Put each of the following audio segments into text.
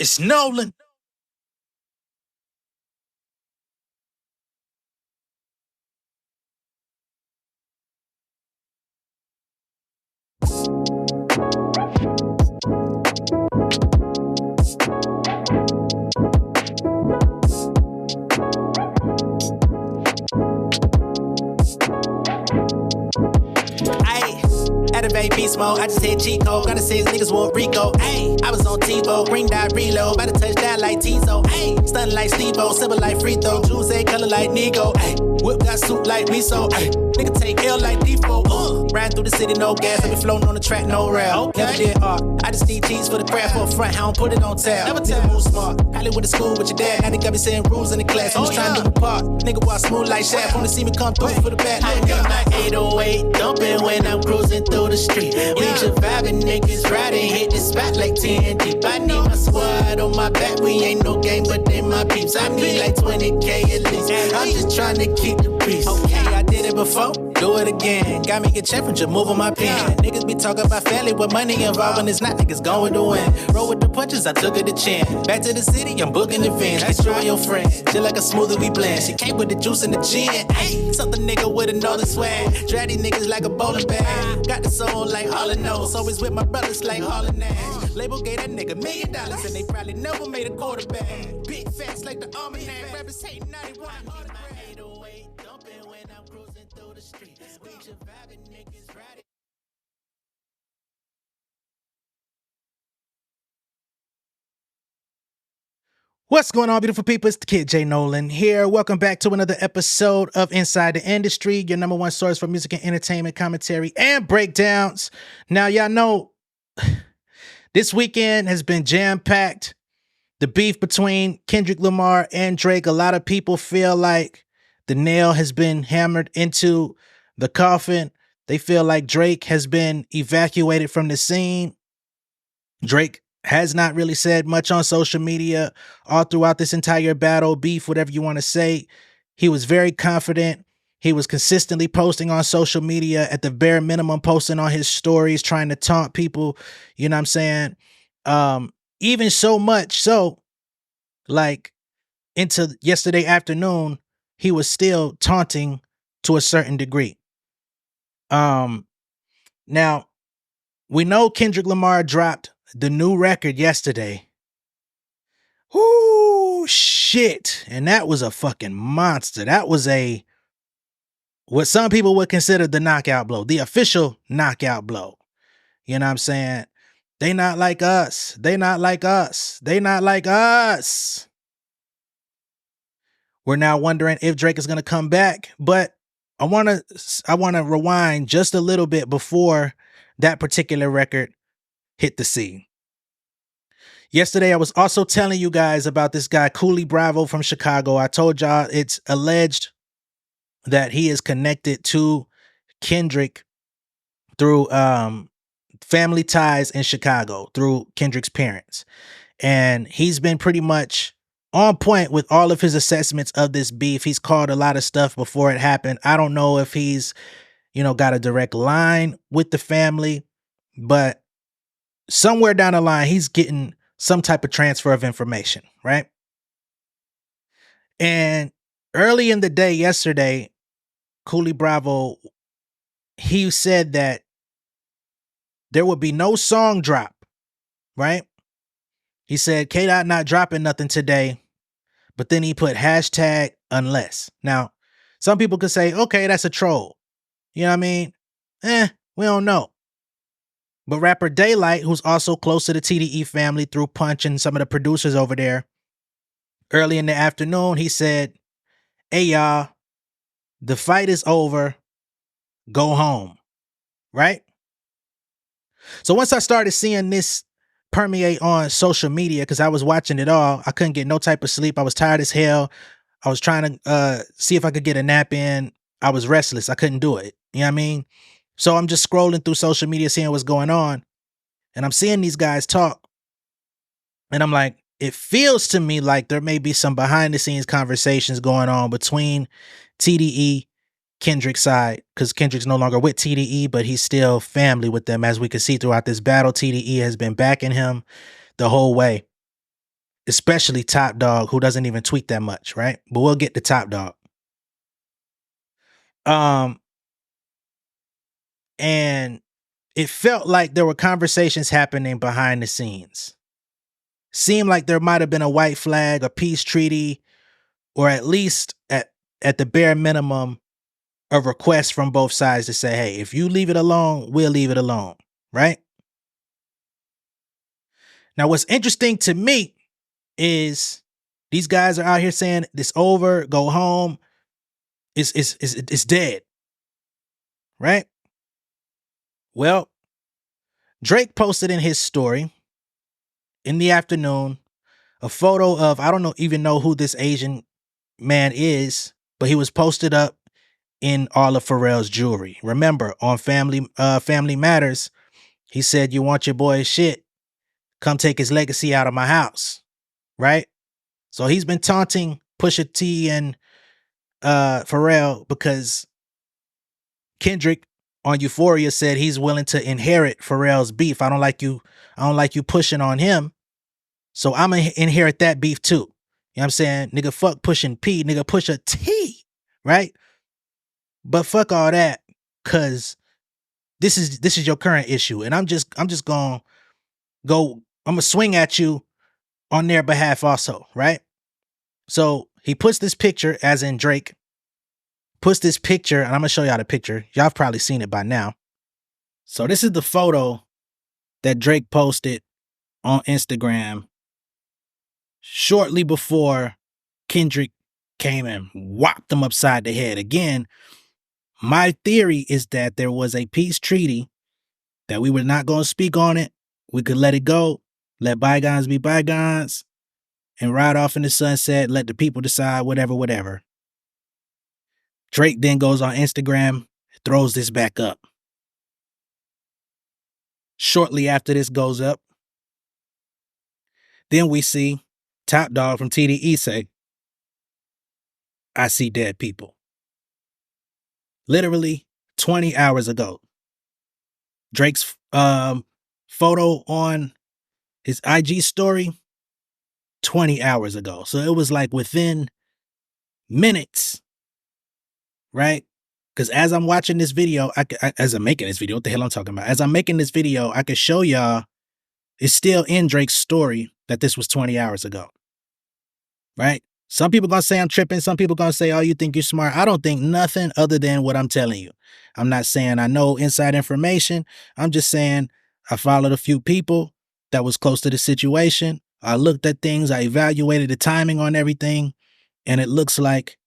It's Nolan. Activate beast mode, I just hit cheat code. Gotta say his niggas want Rico. Ayy, I was on TiVo, green dot reload. About to touch down like Tizo. Ayy, stunning like Steve-O, simple like free throw. Juice color like Nigo. Ayy, whip got soup like miso. Ayy, nigga take L like default. Riding through the city, no gas. I be floating on the track, no rail. Never did art. I just need cheese for the craft for a front. I don't put it on tab. Never tell move smart. Probably went to school with your dad. Now they got me saying rules in the class. I'm just trying to do my part. Nigga walk smooth like Shaq. Wanna see me come through for the back. I got my 808 dumping when I'm cruising through the street. We surviving niggas riding, hit the spot like 10 deep. I need my squad on my back. We ain't no game, but they my peeps. I need like 20K at least. I'm just trying to keep the peace. Okay, I did it before, do it again. Got me a temperature, moving my pen. Niggas be talking about family with money involved when it's not. Niggas going to win. Roll with the punches, I took it to chin. Back to the city, I'm booking events. Destroy your friends, just like a smoothie we blend. She came with the juice and the gin. Ay, something nigga with another swag. Drag these niggas like a bowling bag. Got the soul like Hall & Oates. Always with my brothers like Hall & Nash. Label gave that nigga $1 million and they probably never made a quarterback. Big facts like the Armon. Rappers hating 91. What's going on, beautiful people? It's the kid J Nolan here. Welcome back to another episode of Inside the Industry, your number one source for music and entertainment commentary and breakdowns. Now, y'all know this weekend has been jam-packed. The beef between Kendrick Lamar and Drake, a lot of people feel like the nail has been hammered into the coffin. They feel like Drake has been evacuated from the scene. Drake has not really said much on social media all throughout this entire battle, beef, whatever you want to say. He was very confident. He was consistently posting on social media, at the bare minimum, posting on his stories, trying to taunt people. You know what I'm saying? Even so much so, like, into yesterday afternoon, he was still taunting to a certain degree. Now, we know Kendrick Lamar dropped the new record yesterday. Whoo, shit. And that was a fucking monster. That was what some people would consider the knockout blow, the official knockout blow. You know what I'm saying? They not like us. They not like us. They not like us. We're now wondering if Drake is going to come back, but I want to rewind just a little bit before that particular record hit the scene. Yesterday, I was also telling you guys about this guy, Cooley Bravo from Chicago. I told y'all it's alleged that he is connected to Kendrick through family ties in Chicago, through Kendrick's parents. And he's been pretty much on point with all of his assessments of this beef. He's called a lot of stuff before it happened. I don't know if he's, got a direct line with the family, but somewhere down the line, he's getting some type of transfer of information, right? And early in the day yesterday, Cooley Bravo, he said that there would be no song drop, right? He said, K-Dot not dropping nothing today, but then he put hashtag unless. Now, some people could say, okay, that's a troll. You know what I mean? We don't know. But rapper Daylight, who's also close to the TDE family through Punch and some of the producers over there, early in the afternoon, he said, hey, y'all, the fight is over. Go home. Right? So once I started seeing this permeate on social media, because I was watching it all, I couldn't get no type of sleep. I was tired as hell. I was trying to see if I could get a nap in. I was restless. I couldn't do it. You know what I mean? So I'm just scrolling through social media, seeing what's going on. And I'm seeing these guys talk. And I'm like, it feels to me like there may be some behind the scenes conversations going on between TDE, Kendrick's side, because Kendrick's no longer with TDE, but he's still family with them. As we can see throughout this battle, TDE has been backing him the whole way. especially Top Dog, who doesn't even tweet that much, right? But we'll get to Top Dog. And it felt like there were conversations happening behind the scenes. Seemed like there might have been a white flag, a peace treaty, or at least at the bare minimum, a request from both sides to say, hey, if you leave it alone, we'll leave it alone, right? Now, what's interesting to me is these guys are out here saying it's over, go home, it's dead, right? Well, Drake posted in his story in the afternoon a photo of, I don't even know who this Asian man is, but he was posted up in all of Pharrell's jewelry. Remember, on Family Matters, he said, you want your boy's shit, come take his legacy out of my house, right? So he's been taunting Pusha T and Pharrell because Kendrick on Euphoria said he's willing to inherit Pharrell's beef. I don't like you pushing on him, so I'm gonna inherit that beef too. You know what I'm saying? Nigga, fuck pushing P, nigga, Pusha T, right? But fuck all that, cause this is your current issue, and I'm just gonna go. I'm gonna swing at you on their behalf also, right? So he puts this picture, as in Drake, puts this picture, and I'm gonna show y'all the picture. Y'all have probably seen it by now. So this is the photo that Drake posted on Instagram shortly before Kendrick came and whopped him upside the head. Again, my theory is that there was a peace treaty, that we were not going to speak on it. We could let it go, let bygones be bygones, and ride off in the sunset, let the people decide, whatever. Drake then goes on Instagram, throws this back up. Shortly after this goes up, then we see Top Dog from TDE say, I see dead people. Literally 20 hours ago. Drake's photo on his IG story, 20 hours ago. So it was like within minutes, right? Because as I'm watching this video, as I'm making this video, what the hell I'm talking about? As I'm making this video, I can show y'all it's still in Drake's story that this was 20 hours ago, right? Some people gonna say I'm tripping. Some people gonna say, oh, you think you're smart. I don't think nothing other than what I'm telling you. I'm not saying I know inside information. I'm just saying I followed a few people that was close to the situation. I looked at things. I evaluated the timing on everything. And it looks like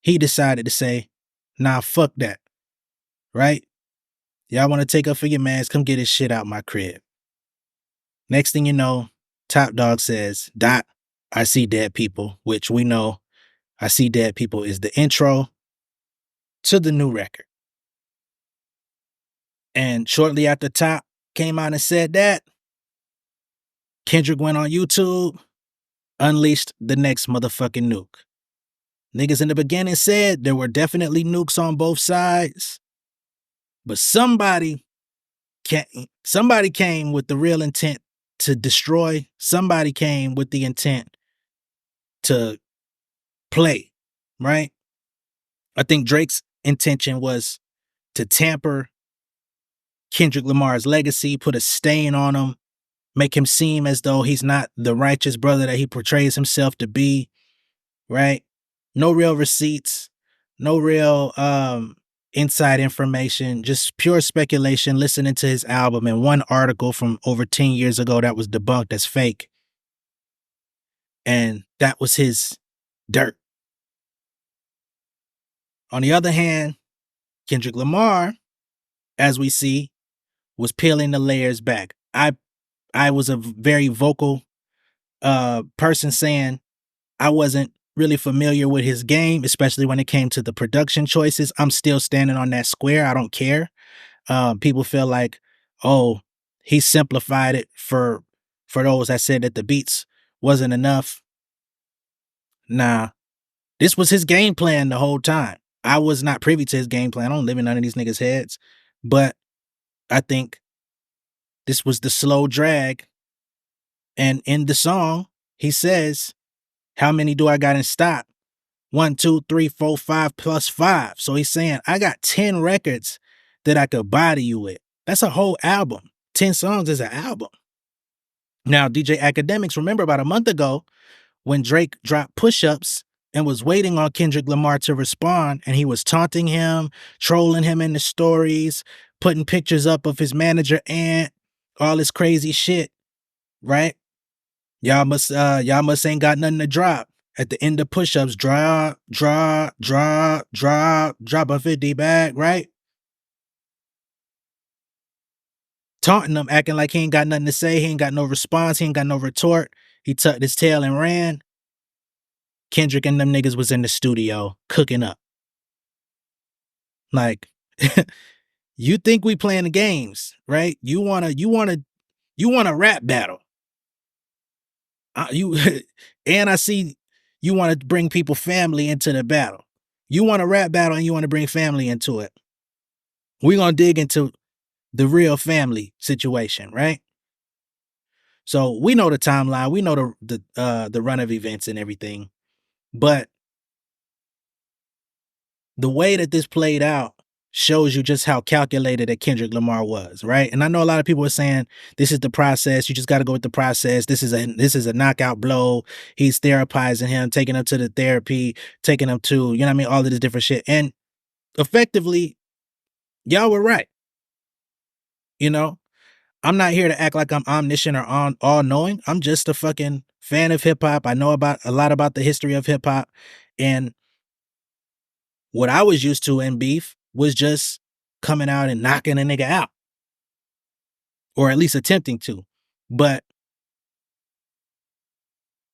he decided to say, nah, fuck that. Right? Y'all want to take up for your mans? Come get his shit out my crib. Next thing you know, Top Dog says, Dot, I see dead people, which we know I see dead people is the intro to the new record. And shortly after Top came out and said that, Kendrick went on YouTube, unleashed the next motherfucking nuke. Niggas in the beginning said there were definitely nukes on both sides, but somebody came with the real intent to destroy. Somebody came with the intent to play, right? I think Drake's intention was to tamper Kendrick Lamar's legacy, put a stain on him, make him seem as though he's not the righteous brother that he portrays himself to be, right? No real receipts, no real inside information, just pure speculation, listening to his album and one article from over 10 years ago that was debunked as fake. And that was his dirt. On the other hand, Kendrick Lamar, as we see, was peeling the layers back. I was a very vocal person saying I wasn't really familiar with his game, especially when it came to the production choices. I'm still standing on that square. I don't care. People feel like, oh, he simplified it for those that said that the beats wasn't enough. Nah, this was his game plan the whole time. I was not privy to his game plan. I don't live in none of these niggas' heads. But I think this was the slow drag. And in the song, he says, how many do I got in stock? 1, 2, 3, 4, 5 plus 5. So he's saying, I got 10 records that I could body you with. That's a whole album. 10 songs is an album. Now, DJ Akademiks, remember about a month ago when Drake dropped Push Ups and was waiting on Kendrick Lamar to respond, and he was taunting him, trolling him in the stories, putting pictures up of his manager Ant, all this crazy shit, right? Y'all must ain't got nothing to drop. At the end of Push Ups, drop a 50 bag, right? Taunting him, acting like he ain't got nothing to say, he ain't got no response, he ain't got no retort. He tucked his tail and ran. Kendrick and them niggas was in the studio cooking up. Like, you think we playing the games, right? You want a rap battle. And I see you want to bring people family into the battle. You want a rap battle and you want to bring family into it. We're going to dig into the real family situation, right? So we know the timeline, we know the run of events and everything. But the way that this played out shows you just how calculated that Kendrick Lamar was, right? And I know a lot of people are saying this is the process. You just got to go with the process. This is a knockout blow. He's therapizing him, taking him to the therapy, taking him to, you know what I mean, all of this different shit. And effectively, y'all were right. You know, I'm not here to act like I'm omniscient or all knowing. I'm just a fucking fan of hip hop. I know about a lot about the history of hip hop, and what I was used to in beef was just coming out and knocking a nigga out. Or at least attempting to. But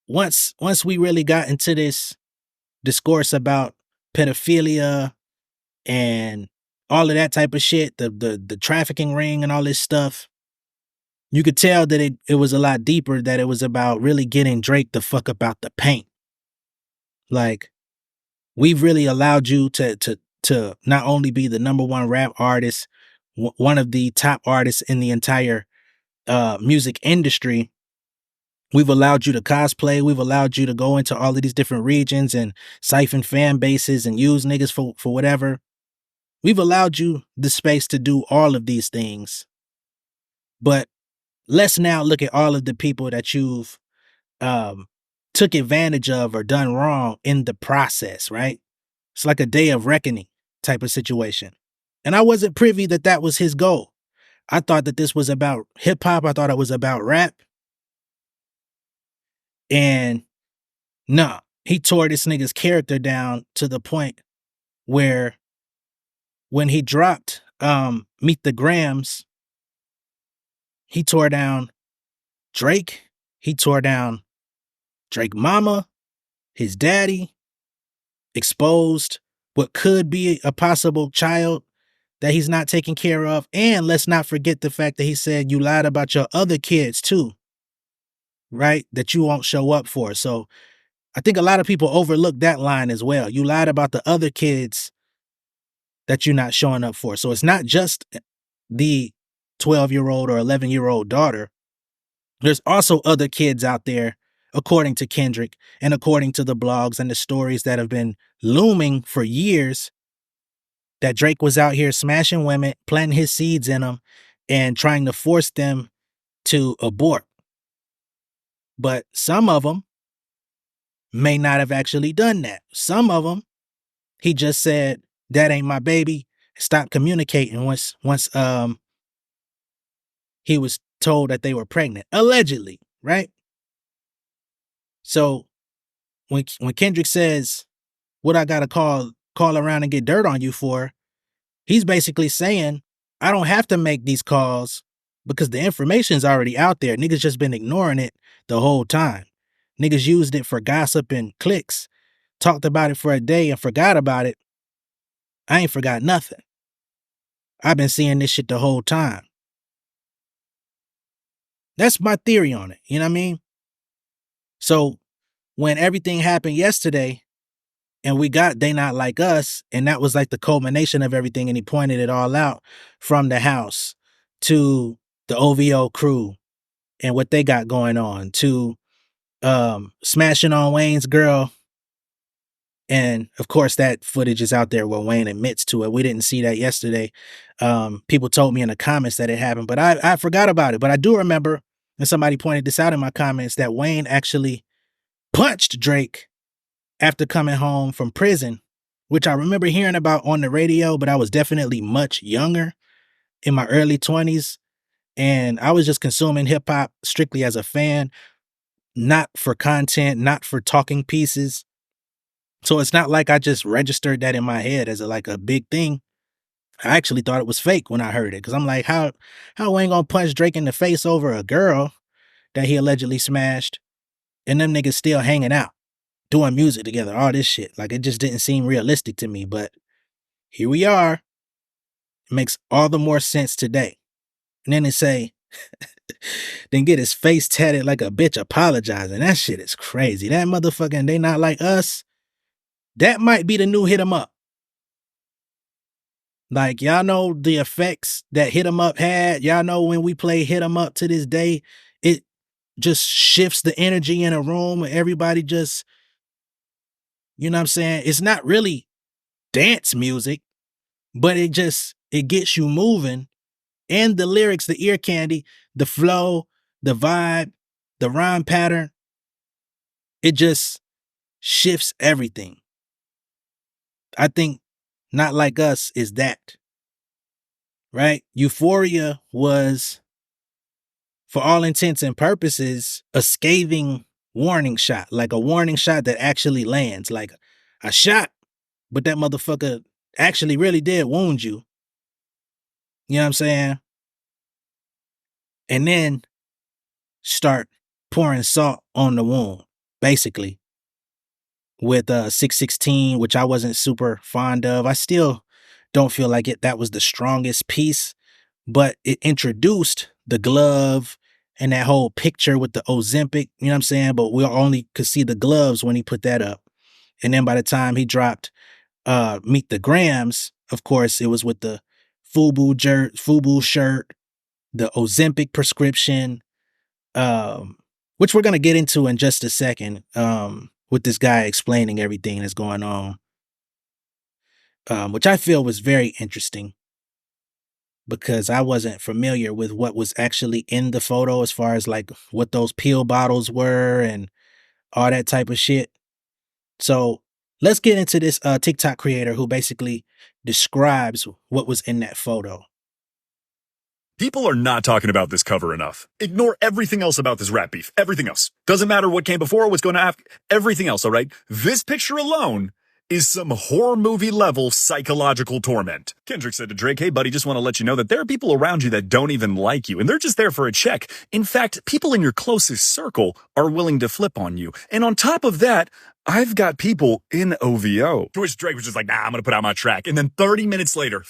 once we really got into this discourse about pedophilia and all of that type of shit, the trafficking ring and all this stuff, you could tell that it was a lot deeper, that it was about really getting Drake the fuck up out the paint. Like, we've really allowed you to not only be the number one rap artist, one of the top artists in the entire music industry. We've allowed you to cosplay. We've allowed you to go into all of these different regions and siphon fan bases and use niggas for whatever. We've allowed you the space to do all of these things. But let's now look at all of the people that you've took advantage of or done wrong in the process, right? It's like a day of reckoning type of situation. And I wasn't privy that was his goal. I thought that this was about hip hop. I thought it was about rap. And nah, he tore this nigga's character down to the point where when he dropped Meet the Grrrls, he tore down Drake. He tore down Drake mama, his daddy, exposed what could be a possible child that he's not taking care of. And let's not forget the fact that he said you lied about your other kids too, right? That you won't show up for. So I think a lot of people overlook that line as well. You lied about the other kids that you're not showing up for. So it's not just the 12-year-old or 11-year-old daughter. There's also other kids out there, according to Kendrick and according to the blogs and the stories that have been looming for years, that Drake was out here smashing women, planting his seeds in them, and trying to force them to abort. But some of them may not have actually done that. Some of them, he just said, that ain't my baby. Stop communicating once he was told that they were pregnant, allegedly, right? So when Kendrick says, what I gotta call around and get dirt on you for, he's basically saying, I don't have to make these calls because the information's already out there. Niggas just been ignoring it the whole time. Niggas used it for gossip and clicks, talked about it for a day and forgot about it. I ain't forgot nothing. I've been seeing this shit the whole time. That's my theory on it. You know what I mean? So when everything happened yesterday and we got They Not Like Us, and that was like the culmination of everything, and he pointed it all out from the house to the OVO crew and what they got going on, to smashing on Wayne's girl. And of course, that footage is out there where Wayne admits to it. We didn't see that yesterday. People told me in the comments that it happened, but I forgot about it. But I do remember, and somebody pointed this out in my comments, that Wayne actually punched Drake after coming home from prison, which I remember hearing about on the radio, but I was definitely much younger, in my early 20s. And I was just consuming hip hop strictly as a fan, not for content, not for talking pieces. So it's not like I just registered that in my head as like a big thing. I actually thought it was fake when I heard it, because I'm like, how Wayne gonna punch Drake in the face over a girl that he allegedly smashed, and them niggas still hanging out, doing music together, all this shit. Like, it just didn't seem realistic to me, but here we are. It makes all the more sense today. And then they say, then get his face tatted like a bitch apologizing. That shit is crazy. That motherfucking They Not Like Us, that might be the new Hit 'Em Up. Like, y'all know the effects that Hit 'Em Up had. Y'all know when we play Hit 'Em Up to this day, it just shifts the energy in a room and everybody just, you know what I'm saying? It's not really dance music, but it gets you moving. And the lyrics, the ear candy, the flow, the vibe, the rhyme pattern, it just shifts everything. I think Not Like Us is that, right? Euphoria was, for all intents and purposes, a scathing warning shot, like a warning shot that actually lands, like a shot, but that motherfucker actually really did wound you. You know what I'm saying? And then start pouring salt on the wound, basically, with 616, which I wasn't super fond of. I still don't feel like that was the strongest piece, but it introduced the glove and that whole picture with the Ozempic, you know what I'm saying? But we only could see the gloves when he put that up. And then by the time he dropped Meet the Grams, of course, it was with the FUBU shirt, the Ozempic prescription, which we're going to get into in just a second, with this guy explaining everything that's going on, which I feel was very interesting, because I wasn't familiar with what was actually in the photo as far as like what those pill bottles were and all that type of shit. So let's get into this TikTok creator who basically describes what was in that photo. People are not talking about this cover enough. Ignore everything else about this rap beef. Everything else. Doesn't matter what came before, what's going to happen. Everything else, all right? This picture alone is some horror movie level psychological torment. Kendrick said to Drake, hey buddy, just want to let you know that there are people around you that don't even like you, and they're just there for a check. In fact, people in your closest circle are willing to flip on you. And on top of that, I've got people in OVO. To which Drake was just like, nah, I'm going to put out my track. And then 30 minutes later,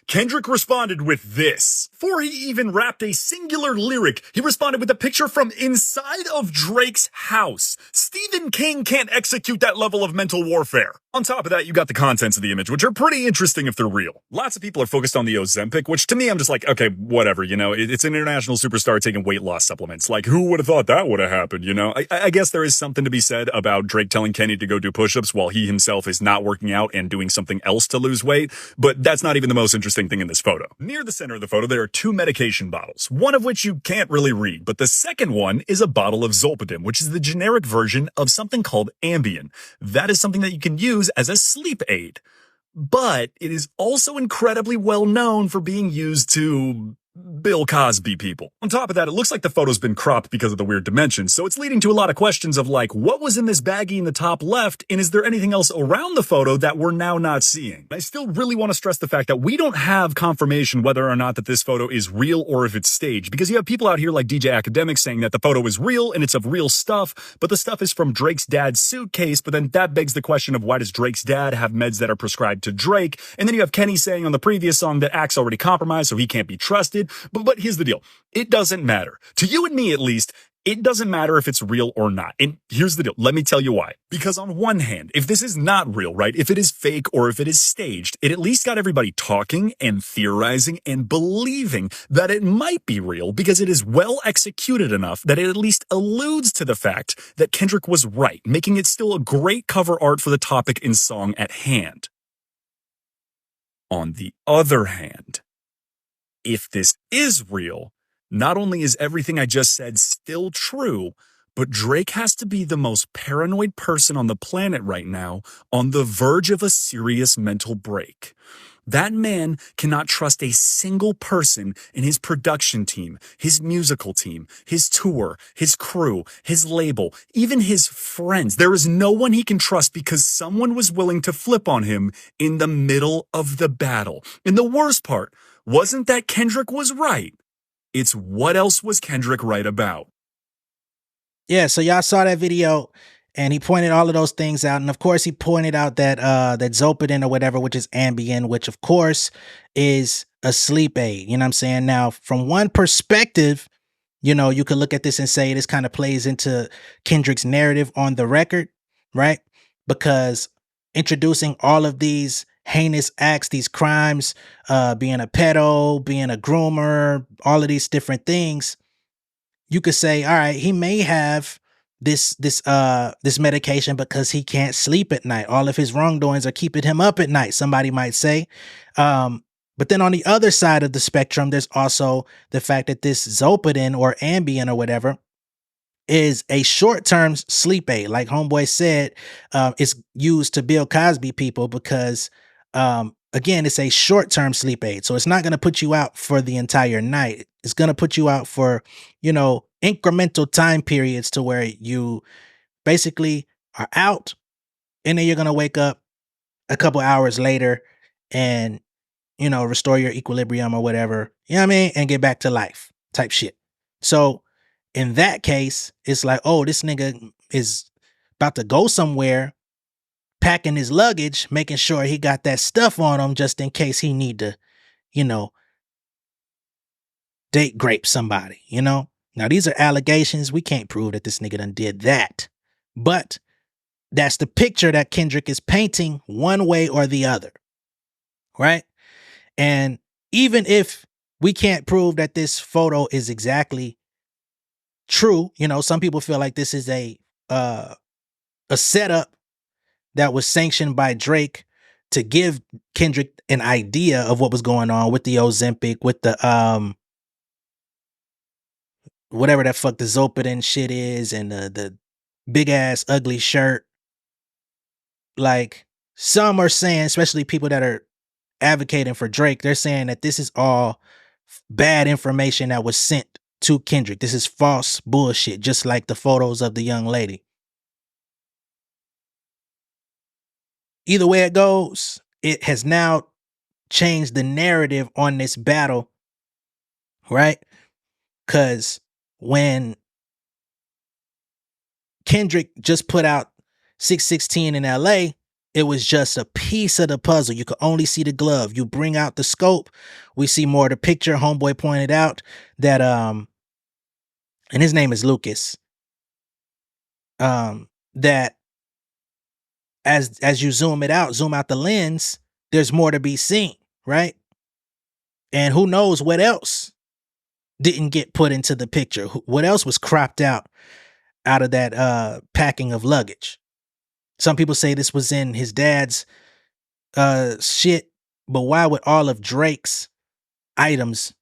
Kendrick responded with this. Before he even rapped a singular lyric, he responded with a picture from inside of Drake's house. Stephen King can't execute that level of mental warfare. On top of that, you got the contents of the image, which are pretty interesting if they're real. Lots of people are focused on the Ozempic, which to me, I'm just like, okay, whatever, you know, it's an international superstar taking weight loss supplements. Like, who would have thought that would have happened, you know? I guess there is something to be said about Drake telling Kenny to go do push-ups while he himself is not working out and doing something else to lose weight, but that's not even the most interesting thing in this photo. Near the center of the photo, there are two medication bottles, one of which you can't really read, but the second one is a bottle of Zolpidem, which is the generic version of something called Ambien. That is something that you can use as a sleep aid, but it is also incredibly well known for being used to Bill Cosby people. On top of that, it looks like the photo's been cropped because of the weird dimensions, so it's leading to a lot of questions of like, what was in this baggie in the top left, and is there anything else around the photo that we're now not seeing? I still really want to stress the fact that we don't have confirmation whether or not that this photo is real or if it's staged, because you have people out here like DJ Akademiks saying that the photo is real and it's of real stuff, but the stuff is from Drake's dad's suitcase, but then that begs the question of why does Drake's dad have meds that are prescribed to Drake? And then you have Kenny saying on the previous song that Ak's already compromised, so he can't be trusted. But here's the deal. It doesn't matter. To you and me, at least, It doesn't matter if it's real or not. And here's the deal. Let me tell you why. Because on one hand, if this is not real, right? If it is fake or if it is staged, it at least got everybody talking and theorizing and believing that it might be real because it is well executed enough that it at least alludes to the fact that Kendrick was right, making it still a great cover art for the topic and song at hand. On the other hand, if this is real, not only is everything I just said still true, but Drake has to be the most paranoid person on the planet right now, on the verge of a serious mental break. That man cannot trust a single person in his production team, his musical team, his tour, his crew, his label, even his friends. There is no one he can trust because someone was willing to flip on him in the middle of the battle. And the worst part wasn't that Kendrick was right. It's what else was Kendrick right about? Yeah, so y'all saw that video and he pointed all of those things out. And of course he pointed out that that Zolpidem or whatever, which is Ambien, which of course is a sleep aid. You know what I'm saying? Now, from one perspective, you know, you could look at this and say this kind of plays into Kendrick's narrative on the record, right? Because introducing all of these heinous acts, these crimes, being a pedo, being a groomer, all of these different things, you could say, all right, he may have this medication because he can't sleep at night. All of his wrongdoings are keeping him up at night, somebody might say. But then on the other side of the spectrum, there's also the fact that this Zolpidem or Ambien or whatever is a short-term sleep aid. Like Homeboy said, it's used to Bill Cosby people because, again, it's a short-term sleep aid. So it's not going to put you out for the entire night. It's going to put you out for, you know, incremental time periods to where you basically are out and then you're going to wake up a couple hours later and, you know, restore your equilibrium or whatever, you know what I mean? And get back to life type shit. So in that case, it's like, oh, this nigga is about to go somewhere, packing his luggage, making sure he got that stuff on him just in case he need to, you know, date grape somebody, you know? Now, these are allegations. We can't prove that this nigga done did that. But that's the picture that Kendrick is painting one way or the other, right? And even if we can't prove that this photo is exactly true, you know, some people feel like this is a setup that was sanctioned by Drake to give Kendrick an idea of what was going on with the Ozempic, with the whatever that fuck the Zolpidem shit is, and the big ass ugly shirt. Like, some are saying, especially people that are advocating for Drake, they're saying that this is all bad information that was sent to Kendrick. This is false bullshit, just like the photos of the young lady. Either way it goes, it has now changed the narrative on this battle, right? Because when Kendrick just put out 616 in LA, it was just a piece of the puzzle. You could only see the glove. You bring out the scope, we see more of the picture. Homeboy pointed out that and his name is Lucas, that as you zoom out the lens, there's more to be seen, right? And who knows what else didn't get put into the picture? What else was cropped out of that packing of luggage? Some people say this was in his dad's shit, but why would all of Drake's items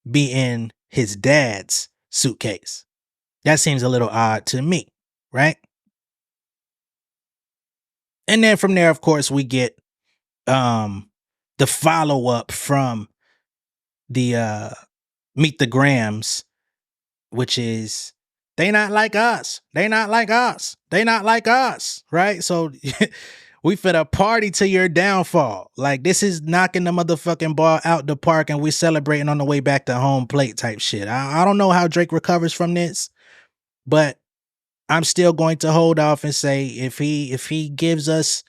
be in his dad's suitcase? That seems a little odd to me, right? And then from there, of course, we get the follow-up from the Meet the Grrrls, which is, they not like us. They not like us. They not like us. Right? So we finna party to your downfall. Like, this is knocking the motherfucking ball out the park and we're celebrating on the way back to home plate type shit. I don't know how Drake recovers from this, but I'm still going to hold off and say if he gives us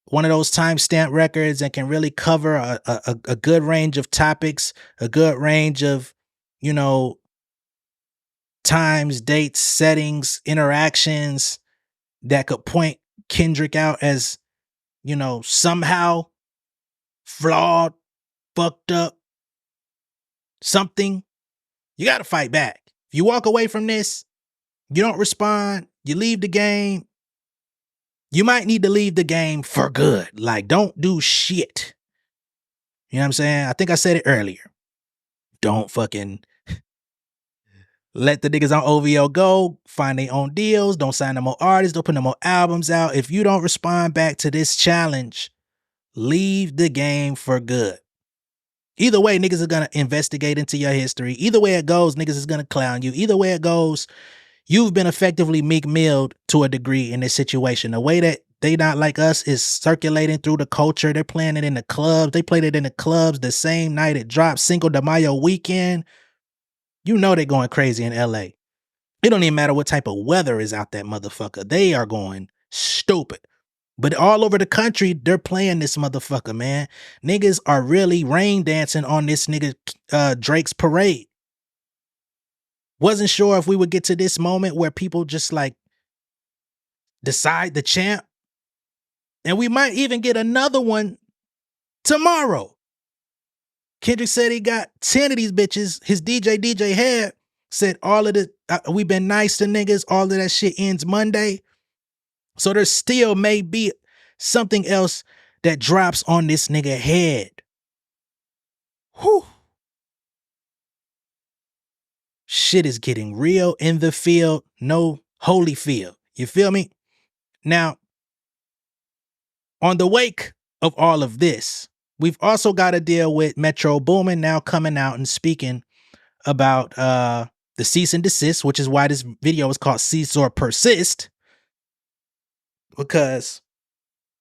one of those timestamp records and can really cover a good range of topics, a good range of, you know, times, dates, settings, interactions that could point Kendrick out as, you know, somehow flawed, fucked up, something, you got to fight back. If you walk away from this, you don't respond, you leave the game, you might need to leave the game for good. Like, don't do shit. You know what I'm saying? I think I said it earlier. Don't fucking let the niggas on OVO go, find their own deals, don't sign no more artists, don't put no more albums out. If you don't respond back to this challenge, leave the game for good. Either way, niggas are gonna investigate into your history. Either way it goes, niggas is gonna clown you. Either way it goes, you've been effectively Meek Milled to a degree in this situation. The way that They Not Like Us is circulating through the culture. They're playing it in the clubs. They played it in the clubs the same night it dropped, Cinco de Mayo weekend. You know they're going crazy in LA. It don't even matter what type of weather is out that motherfucker. They are going stupid. But all over the country, they're playing this motherfucker, man. Niggas are really rain dancing on this nigga Drake's parade. Wasn't sure if we would get to this moment where people just like decide the champ. And we might even get another one tomorrow. Kendrick said he got 10 of these bitches. His DJ Head said all of the, we've been nice to niggas. All of that shit ends Monday. So there still may be something else that drops on this nigga head. Whew. Shit is getting real in the field. No holy field. You feel me? Now, on the wake of all of this, we've also got to deal with Metro Boomin now coming out and speaking about the cease and desist, which is why this video is called Cease or Persist. Because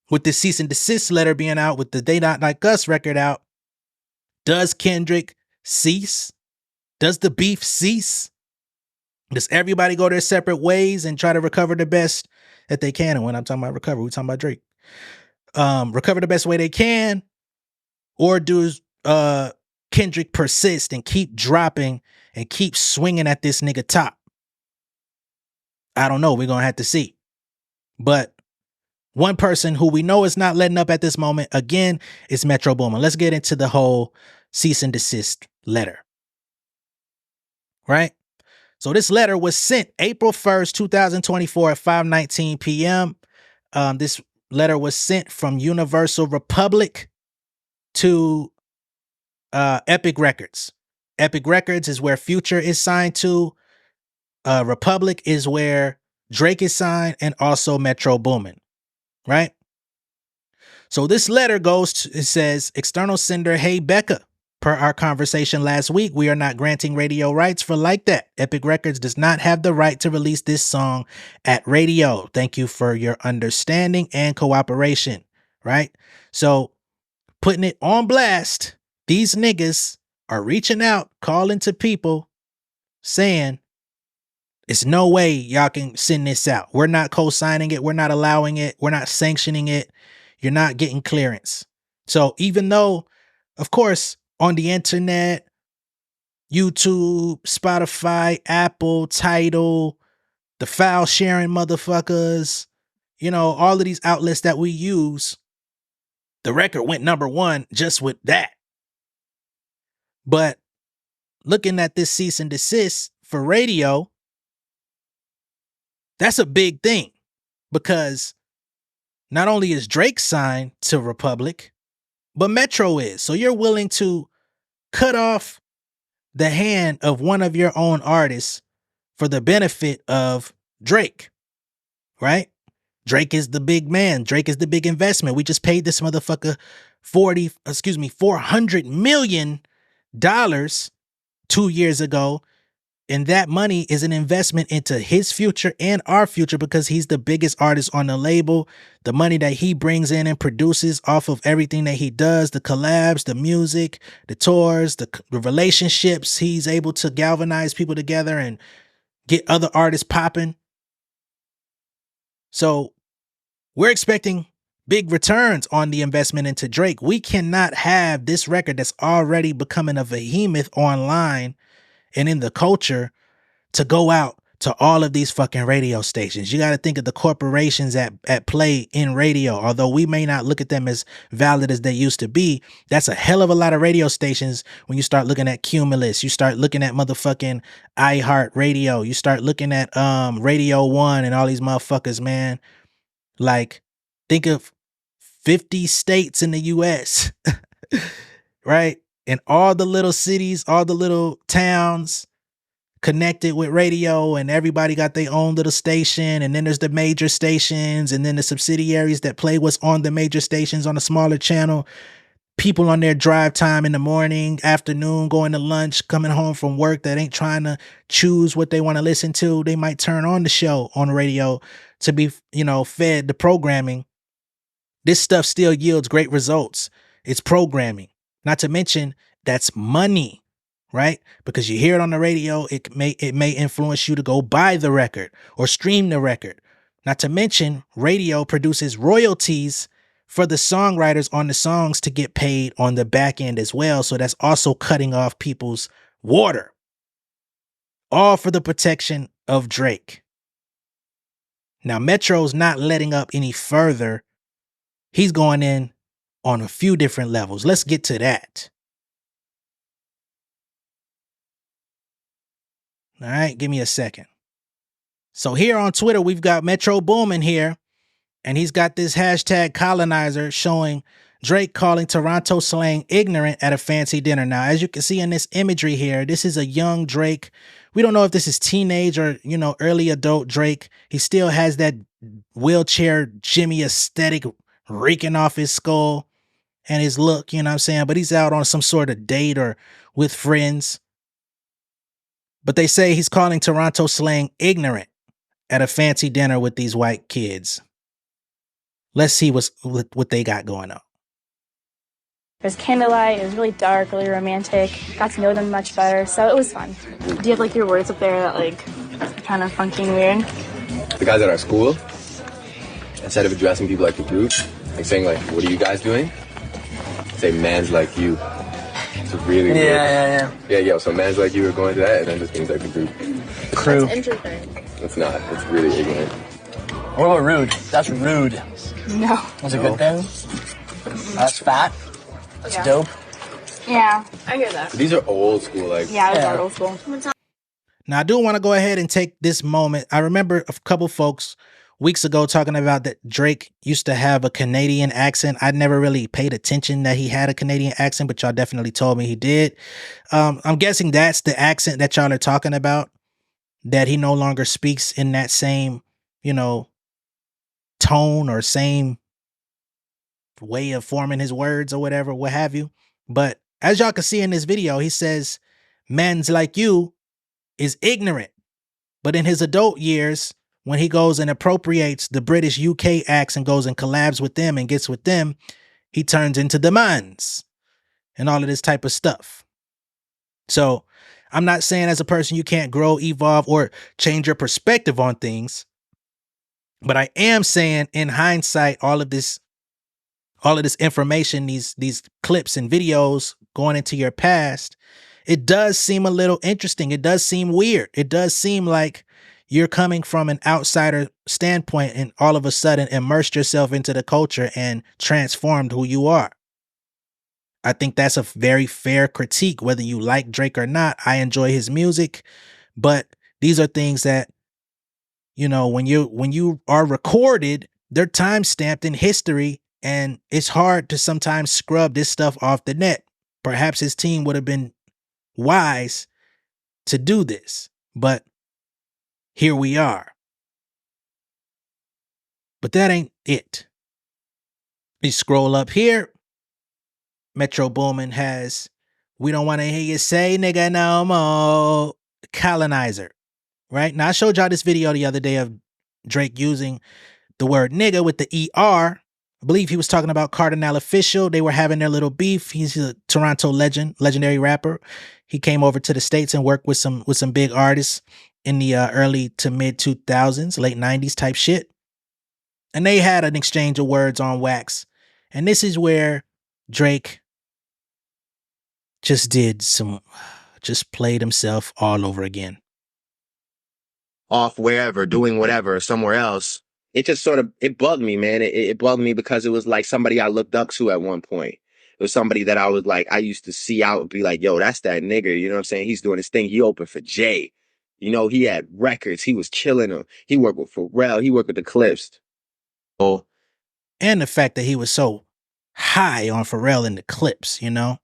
with the cease and desist letter being out, with the They Not Like Us record out, does Kendrick cease? Does the beef cease? Does everybody go their separate ways and try to recover the best that they can? And when I'm talking about recover, we're talking about Drake. Recover the best way they can? Or does Kendrick persist and keep dropping and keep swinging at this nigga top? I don't know. We're going to have to see. But one person who we know is not letting up at this moment, again, is Metro Boomin. Let's get into the whole cease and desist letter. Right? So this letter was sent April 1st, 2024 at 5:19 p.m. This letter was sent from Universal Republic to Epic Records. Epic Records is where Future is signed to. Republic is where Drake is signed, and also Metro Boomin. Right? So this letter goes to, it says, external sender, hey Becca. Per our conversation last week, we are not granting radio rights for Like That. Epic Records does not have the right to release this song at radio. Thank you for your understanding and cooperation. Right? So putting it on blast, these niggas are reaching out, calling to people, saying, it's no way y'all can send this out. We're not co-signing it. We're not allowing it. We're not sanctioning it. You're not getting clearance. So even though, of course, on the internet, YouTube, Spotify, Apple, Tidal, the file sharing motherfuckers, you know, all of these outlets that we use, the record went #1 just with that. But looking at this cease and desist for radio, that's a big thing, because not only is Drake signed to Republic, but Metro is. So you're willing to cut off the hand of one of your own artists for the benefit of Drake, right? Drake is the big man. Drake is the big investment. We just paid this motherfucker $400 million 2 years ago. And that money is an investment into his future and our future, because he's the biggest artist on the label. The money that he brings in and produces off of everything that he does, the collabs, the music, the tours, the relationships, he's able to galvanize people together and get other artists popping. So we're expecting big returns on the investment into Drake. We cannot have this record that's already becoming a behemoth online and in the culture to go out to all of these fucking radio stations. You got to think of the corporations at play in radio. Although we may not look at them as valid as they used to be, that's a hell of a lot of radio stations when you start looking at Cumulus. You start looking at motherfucking iHeart Radio. You start looking at Radio 1 and all these motherfuckers, man. Like, think of 50 states in the US, right? And all the little cities, all the little towns connected with radio, and everybody got their own little station. And then there's the major stations, and then the subsidiaries that play what's on the major stations on a smaller channel. People on their drive time in the morning, afternoon, going to lunch, coming home from work that ain't trying to choose what they want to listen to. They might turn on the show on radio to be, fed the programming. This stuff still yields great results. It's programming. Not to mention, that's money, right? Because you hear it on the radio, it may influence you to go buy the record or stream the record. Not to mention, radio produces royalties for the songwriters on the songs to get paid on the back end as well. So that's also cutting off people's water. All for the protection of Drake. Now, Metro's not letting up any further. He's going in on a few different levels. Let's get to that. All right, give me a second. So here on Twitter, we've got Metro Boomin here, and he's got this hashtag colonizer showing Drake calling Toronto slang ignorant at a fancy dinner. Now, as you can see in this imagery here, this is a young Drake. We don't know if this is teenage or, early adult Drake. He still has that wheelchair Jimmy aesthetic reeking off his skull and his look, you know what I'm saying? But he's out on some sort of date or with friends. But they say he's calling Toronto slang ignorant at a fancy dinner with these white kids. Let's see what they got going on. There's candlelight. It was really dark, really romantic. Got to know them much better, so it was fun. Do you have your words up there that kind of funky and weird? The guys at our school, instead of addressing people like a group, saying what are you guys doing? Say man's like you. It's really weird. Yeah. So man's like you are going to that, and then just means like a group. Crew. That's interesting. It's not. It's really ignorant. What about rude? That's rude. No. That's a good thing. That's fat. That's dope. Yeah, I hear that. So these are old school, those are old school. Now, I do want to go ahead and take this moment. I remember a couple folks weeks ago talking about that Drake used to have a Canadian accent. I never really paid attention that he had a Canadian accent, but y'all definitely told me he did. I'm guessing that's the accent that y'all are talking about, that he no longer speaks in that same, tone or same way of forming his words or whatever, what have you. But as y'all can see in this video, he says, men's like you is ignorant. But in his adult years, when he goes and appropriates the British UK acts and goes and collabs with them and gets with them, he turns into the mans and all of this type of stuff. So I'm not saying as a person you can't grow, evolve, or change your perspective on things. But I am saying in hindsight, all of this information, these clips and videos going into your past, it does seem a little interesting. It does seem weird. It does seem like you're coming from an outsider standpoint and all of a sudden immersed yourself into the culture and transformed who you are. I think that's a very fair critique, whether you like Drake or not. I enjoy his music, but these are things that, when you are recorded, they're time stamped in history, and it's hard to sometimes scrub this stuff off the net. Perhaps his team would have been wise to do this, but here we are. But that ain't it. You scroll up here. Metro Boomin has, we don't want to hear you say nigga no more, colonizer. Right? Now, I showed y'all this video the other day of Drake using the word nigga with the ER. I believe he was talking about Cardinal Official. They were having their little beef. He's a Toronto legendary rapper. He came over to the States and worked with some big artists in the early to mid 2000s, late 90s type shit. And they had an exchange of words on wax. And this is where Drake just played himself all over again. off wherever, doing whatever, somewhere else. It just sort of, it bugged me, man. It bugged me because it was like somebody I looked up to at one point. It was somebody that I was like, I used to see out and be like, yo, that's that nigga. You know what I'm saying? He's doing his thing. He opened for Jay. You know, he had records. He was killing them. He worked with Pharrell. He worked with the Clips. Oh, And the fact that he was so high on Pharrell in the Clips, you know?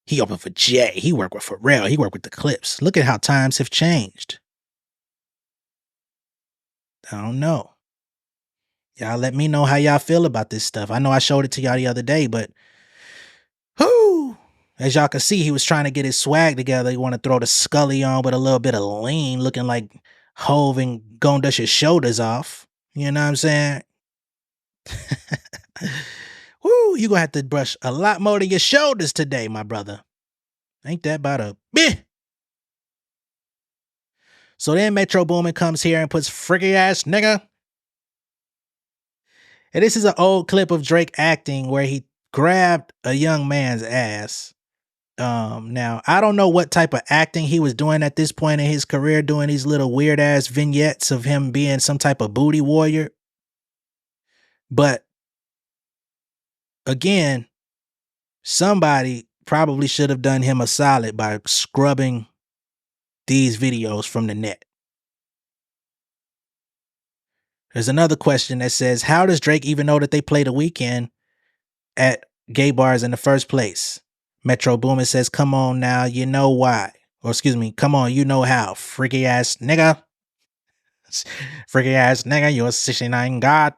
He opened for Jay. He worked with Pharrell. He worked with the Clips. Look at how times have changed. I don't know. Y'all let me know how y'all feel about this stuff. I know I showed it to y'all the other day, but whoo! As y'all can see, he was trying to get his swag together. He want to throw the Scully on with a little bit of lean, looking like Hove and gonna dust your shoulders off. You know what I'm saying? Woo! You gonna have to brush a lot more than your shoulders today, my brother. Ain't that about a bit? So then Metro Boomin comes here and puts freaky ass nigga. And this is an old clip of Drake acting where he grabbed a young man's ass. Now, I don't know what type of acting he was doing at this point in his career, doing these little weird ass vignettes of him being some type of booty warrior. But again, somebody probably should have done him a solid by scrubbing these videos from the net. There's another question that says, how does Drake even know that they play The Weeknd at gay bars in the first place? Metro Boomin says, come on now, you know why. Or excuse me, come on, you know how. Freaky ass nigga. Freaky ass nigga, you're a 69 god.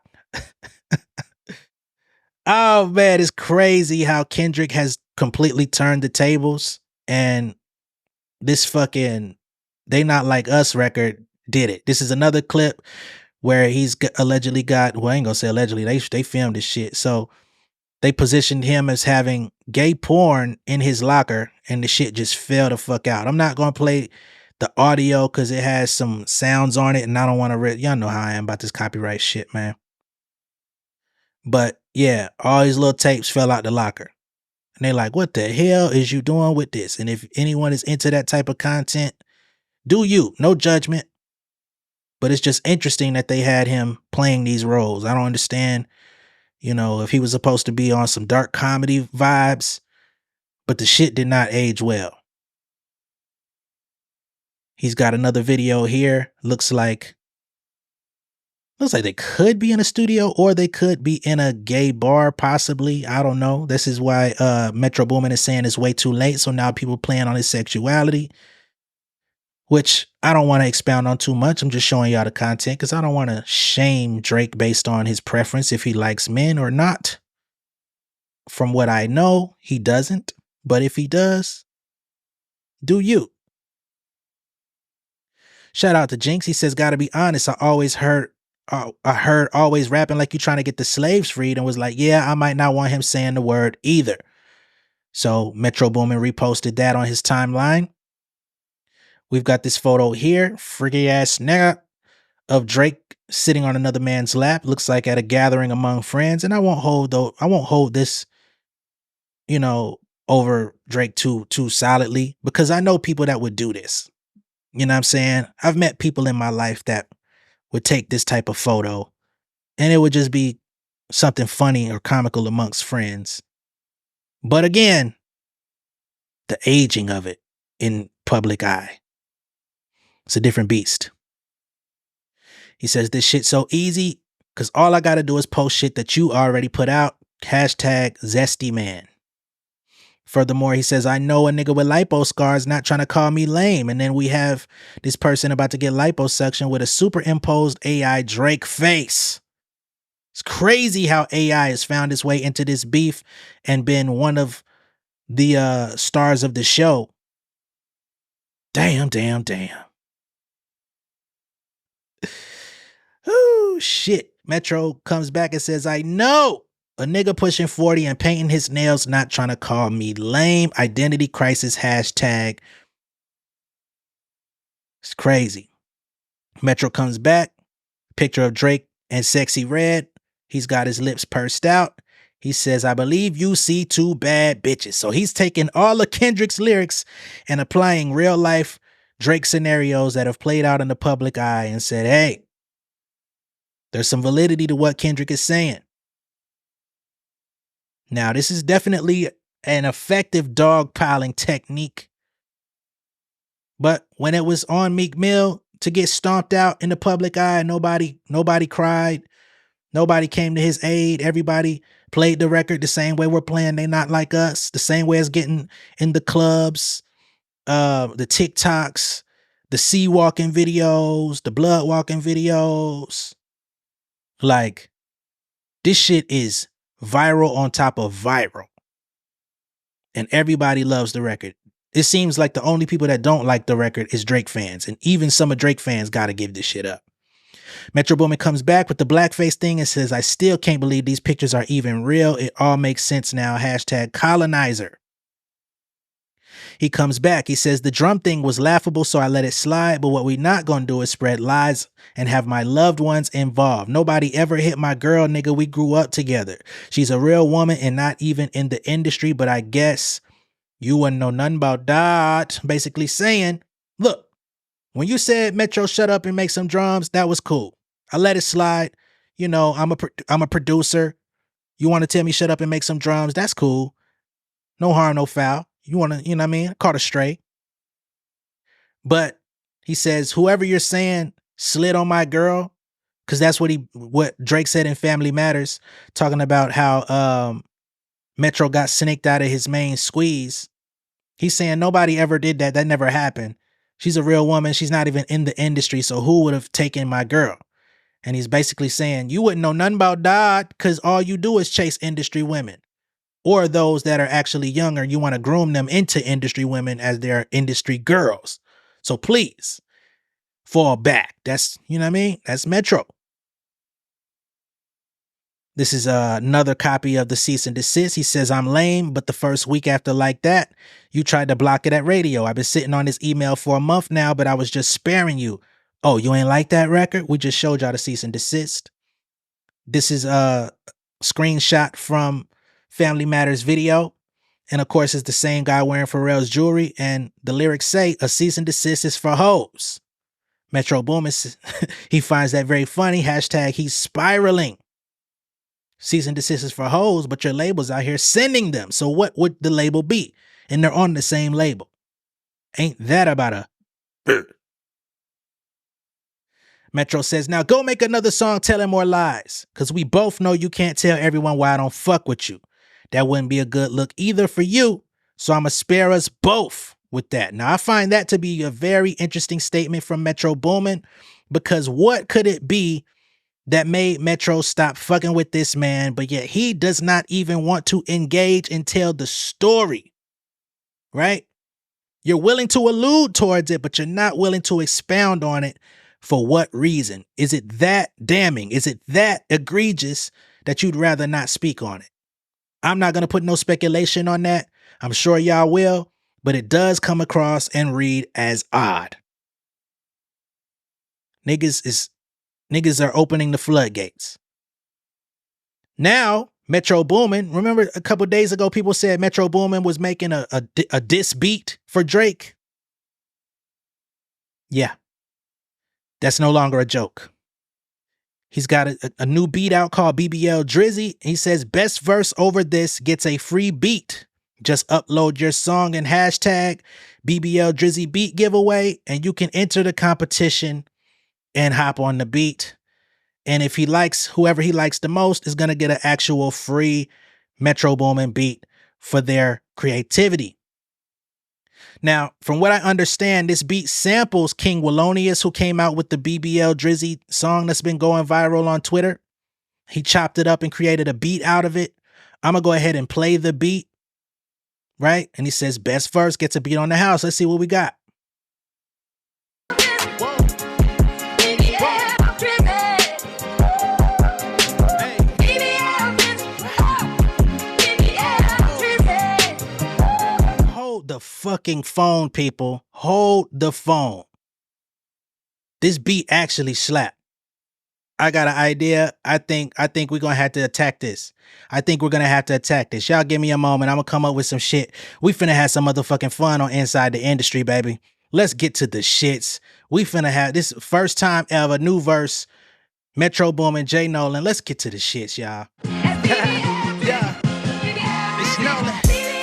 Oh man, it's crazy how Kendrick has completely turned the tables, and this fucking They Not Like Us record did it. This is another clip where he's allegedly got, well, I ain't gonna say allegedly, they filmed this shit. So they positioned him as having gay porn in his locker, and the shit just fell the fuck out. I'm not gonna play the audio because it has some sounds on it, and I don't want to y'all know how I am about this copyright shit, man. But yeah, all these little tapes fell out the locker. And they're like, what the hell is you doing with this? And if anyone is into that type of content, do you. No judgment. But it's just interesting that they had him playing these roles. I don't understand, you know, if he was supposed to be on some dark comedy vibes, but the shit did not age well. He's got another video here. Looks like they could be in a studio, or they could be in a gay bar, possibly. I don't know. This is why Metro Boomin is saying it's way too late. So now people playing on his sexuality, which I don't want to expound on too much. I'm just showing y'all the content because I don't want to shame Drake based on his preference, if he likes men or not. From what I know, he doesn't. But if he does, do you. Shout out to Jinx. He says, gotta be honest, I heard always rapping like you trying to get the slaves freed, and was like, yeah, I might not want him saying the word either. So Metro Boomin reposted that on his timeline. We've got this photo here, freaky ass nigga, of Drake sitting on another man's lap. Looks like at a gathering among friends. And I won't hold this, you know, over Drake too solidly, because I know people that would do this. You know what I'm saying? I've met people in my life that would take this type of photo, and it would just be something funny or comical amongst friends. But again, the aging of it in public eye, it's a different beast. He says, this shit's so easy because all I got to do is post shit that you already put out. Hashtag zesty man. Furthermore, he says, I know a nigga with lipo scars not trying to call me lame. And then we have this person about to get liposuction with a superimposed AI Drake face. It's crazy how AI has found its way into this beef and been one of the stars of the show. Damn. Oh, shit. Metro comes back and says, I know a nigga pushing 40 and painting his nails not trying to call me lame. Identity crisis hashtag. It's crazy. Metro comes back. Picture of Drake and Sexy Red. He's got his lips pursed out. He says, I believe you see two bad bitches. So he's taking all of Kendrick's lyrics and applying real life Drake scenarios that have played out in the public eye and said, hey, there's some validity to what Kendrick is saying. Now, this is definitely an effective dogpiling technique. But when it was on Meek Mill to get stomped out in the public eye, nobody cried. Nobody came to his aid. Everybody played the record the same way we're playing They Not Like Us, the same way as getting in the clubs, the TikToks, the sea walking videos, the blood walking videos. Like, this shit is viral on top of viral. And everybody loves the record. It seems like the only people that don't like the record is Drake fans. And even some of Drake fans got to give this shit up. Metro Boomin comes back with the blackface thing and says, I still can't believe these pictures are even real. It all makes sense now. Hashtag colonizer. He comes back. He says, the drum thing was laughable, so I let it slide. But what we not going to do is spread lies and have my loved ones involved. Nobody ever hit my girl, nigga. We grew up together. She's a real woman and not even in the industry, but I guess you wouldn't know nothing about that. Basically saying, look, when you said Metro shut up and make some drums, that was cool. I let it slide. You know, I'm a producer. You want to tell me shut up and make some drums? That's cool. No harm, no foul. You want to, you know what I mean? Caught a stray. But he says, whoever you're saying slid on my girl, because that's what Drake said in Family Matters, talking about how Metro got snaked out of his main squeeze. He's saying nobody ever did that. That never happened. She's a real woman. She's not even in the industry. So who would have taken my girl? And he's basically saying, you wouldn't know nothing about that because all you do is chase industry women. Or those that are actually younger, you want to groom them into industry women as their industry girls. So please fall back. That's, you know what I mean? That's Metro. This is another copy of the cease and desist. He says, I'm lame, but the first week after like that, you tried to block it at radio. I've been sitting on this email for a month now, but I was just sparing you. Oh, you ain't like that record? We just showed y'all the cease and desist. This is a screenshot from Family Matters video. And of course, it's the same guy wearing Pharrell's jewelry. And the lyrics say, a cease and desist is for hoes. Metro Boomin, he finds that very funny. Hashtag he's spiraling. Cease and desist is for hoes, but your label's out here sending them. So what would the label be? And they're on the same label. Ain't that about a... Metro says, now go make another song telling more lies. Because we both know you can't tell everyone why I don't fuck with you. That wouldn't be a good look either for you. So I'm going to spare us both with that. Now, I find that to be a very interesting statement from Metro Boomin. Because what could it be that made Metro stop fucking with this man, but yet he does not even want to engage and tell the story, right? You're willing to allude towards it, but you're not willing to expound on it. For what reason? Is it that damning? Is it that egregious that you'd rather not speak on it? I'm not going to put no speculation on that. I'm sure y'all will, but it does come across and read as odd. Niggas are opening the floodgates. Now, Metro Boomin, remember a couple days ago, people said Metro Boomin was making a diss beat for Drake? Yeah. That's no longer a joke. He's got a new beat out called BBL Drizzy. He says, best verse over this gets a free beat. Just upload your song and hashtag BBL Drizzy beat giveaway, and you can enter the competition and hop on the beat. And if he likes, whoever he likes the most is going to get an actual free Metro Boomin beat for their creativity. Now, from what I understand, this beat samples King Wallonius, who came out with the BBL Drizzy song that's been going viral on Twitter. He chopped it up and created a beat out of it. I'm going to go ahead and play the beat, right? And he says, best verse gets a beat on the house. Let's see what we got. The fucking phone, people. Hold the phone. This beat actually slapped. I got an idea. I think we're gonna have to attack this. Y'all give me a moment. I'm gonna come up with some shit. We finna have some motherfucking fun on Inside the Industry, baby. Let's get to the shits. We finna have this first time ever, new verse, Metro Boomin, J Nolan. Let's get to the shits, y'all. Yeah. It's Nolan.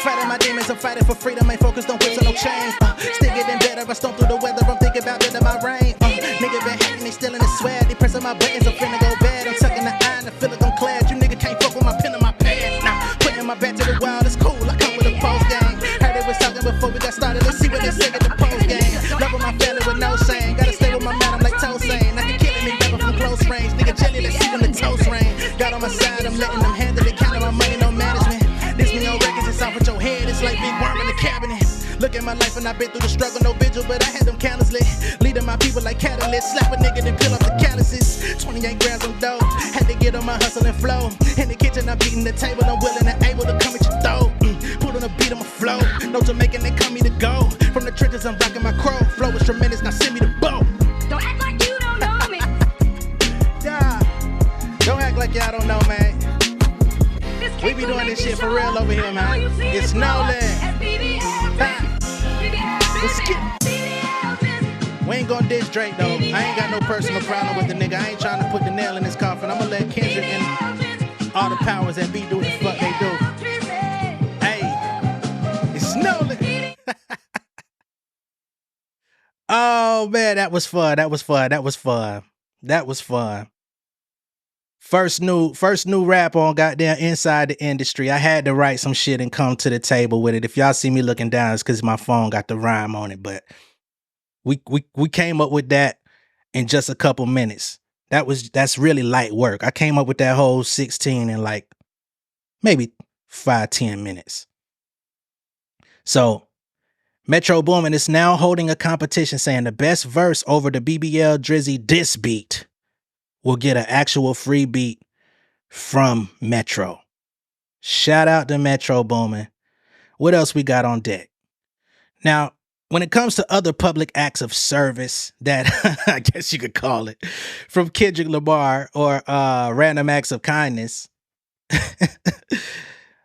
Fighting my demons, I'm fighting for freedom. Ain't focused on whips or no chains. Still getting better, I stomp through the weather. I'm thinking about it in my rain. Nigga been hacking, they stealing the swag. They pressing my buttons, I'm finna go bad. I'm tucking the iron, I feel like I'm clad. You nigga can't fuck with my pen or my pad. Nah, putting my back to the wild, it's cool. I come with a post game. Heard they was talking before we got started. Let's see what they say at the post game. Loving my family with no shame. Gotta stay with my man, I'm like Tosain. I can kill any rapper from close range. Nigga jelly, let's see when the toast rain. Got on my side, I'm letting them handle it. Counting my money, no management. This me on records, it's off with your head. It's like big worm in the cabinet. Look at my life and I've been through the struggle, no vigil, but I had them candles lit. Leading my people like catalysts. Slap a nigga, then peel off the calluses. 28 grams on dope. Had to get on my hustle and flow. In the kitchen, I'm beating the table. I'm willing and able to come at your throat. Put on a beat, on my flow. No Jamaican, they call me to go. From the trenches, I'm rocking my crow. Flow is tremendous, now send me the boat. Don't act like you don't know me. Yeah. Don't act like y'all don't know, man. We be doing this shit for real over here, man. It's Nolan. Let's get. We ain't gonna diss Drake, though. I ain't got no personal problem with the nigga. I ain't trying to put the nail in his coffin. I'm gonna let Kendrick and all the powers that be do what the fuck they do. Hey, it's Nolan. Oh, man, that was fun. That was fun. That was fun. That was fun. First new rap on goddamn Inside the Industry. I had to write some shit and come to the table with it. If y'all see me looking down, it's because my phone got the rhyme on it. But we came up with that in just a couple minutes. That's really light work. I came up with that whole 16 in like maybe 5-10 minutes. So Metro Boomin is now holding a competition saying the best verse over the BBL Drizzy diss beat will get an actual free beat from Metro. Shout out to Metro Boomin. What else we got on deck? Now, when it comes to other public acts of service that I guess you could call it, from Kendrick Lamar or random acts of kindness,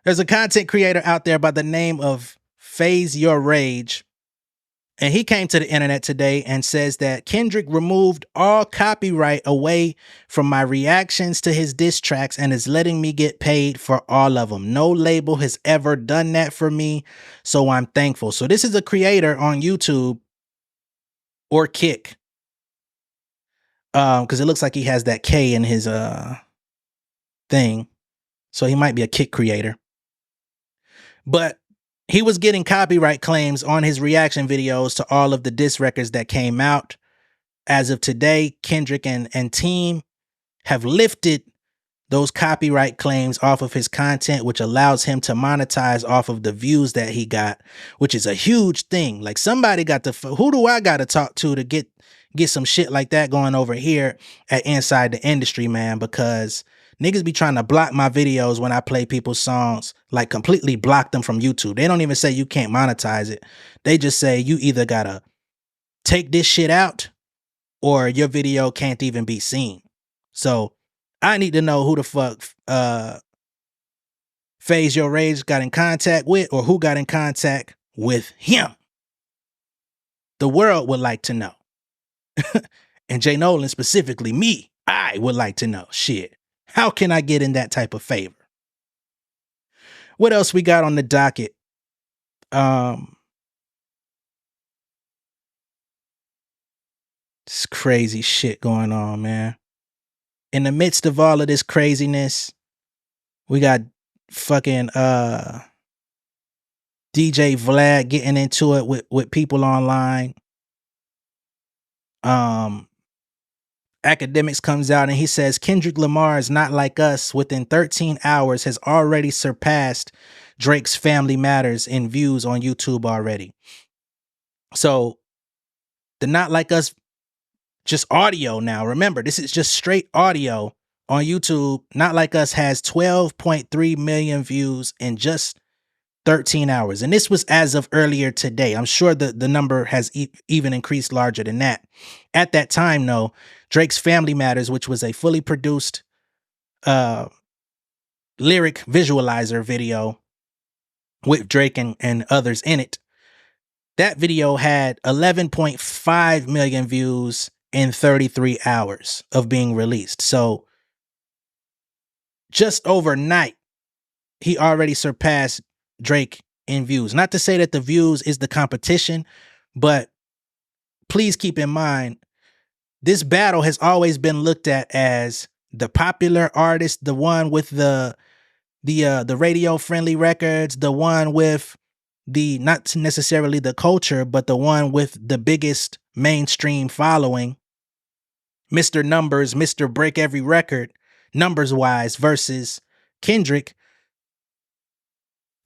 there's a content creator out there by the name of Phase Your Rage. And he came to the internet today and says that Kendrick removed all copyright away from my reactions to his diss tracks and is letting me get paid for all of them. No label has ever done that for me, so I'm thankful. So this is a creator on YouTube or Kick. Because it looks like he has that K in his thing. So he might be a Kick creator. But he was getting copyright claims on his reaction videos to all of the diss records that came out. As of today, Kendrick and team have lifted those copyright claims off of his content, which allows him to monetize off of the views that he got, which is a huge thing. Like somebody got to, who do I got to talk to get some shit like that going over here at Inside the Industry, man? Because niggas be trying to block my videos when I play people's songs, like completely block them from YouTube. They don't even say you can't monetize it. They just say you either gotta take this shit out or your video can't even be seen. So I need to know who the fuck Phase Your Rage got in contact with, or who got in contact with him. The world would like to know. And J Nolan specifically, me, I would like to know. Shit. How can I get in that type of favor? What else we got on the docket? It's crazy shit going on, man. In the midst of all of this craziness, we got fucking DJ Vlad getting into it with people online. Akademiks comes out and he says Kendrick Lamar is not like us. Within 13 hours has already surpassed Drake's Family Matters in views on YouTube already. So the Not Like Us, just audio now. Remember, this is just straight audio on YouTube. Not Like Us has 12.3 million views in just 13 hours. And this was as of earlier today. I'm sure the number has even increased larger than that. At that time, though, Drake's Family Matters, which was a fully produced lyric visualizer video with Drake and others in it, That video had 11.5 million views in 33 hours of being released. So just overnight, he already surpassed Drake in views. Not to say that the views is the competition, but please keep in mind, this battle has always been looked at as the popular artist, the one with the radio friendly records, the one with the, not necessarily the culture, but the one with the biggest mainstream following, Mr. Numbers, Mr. Break Every Record, numbers wise, versus Kendrick,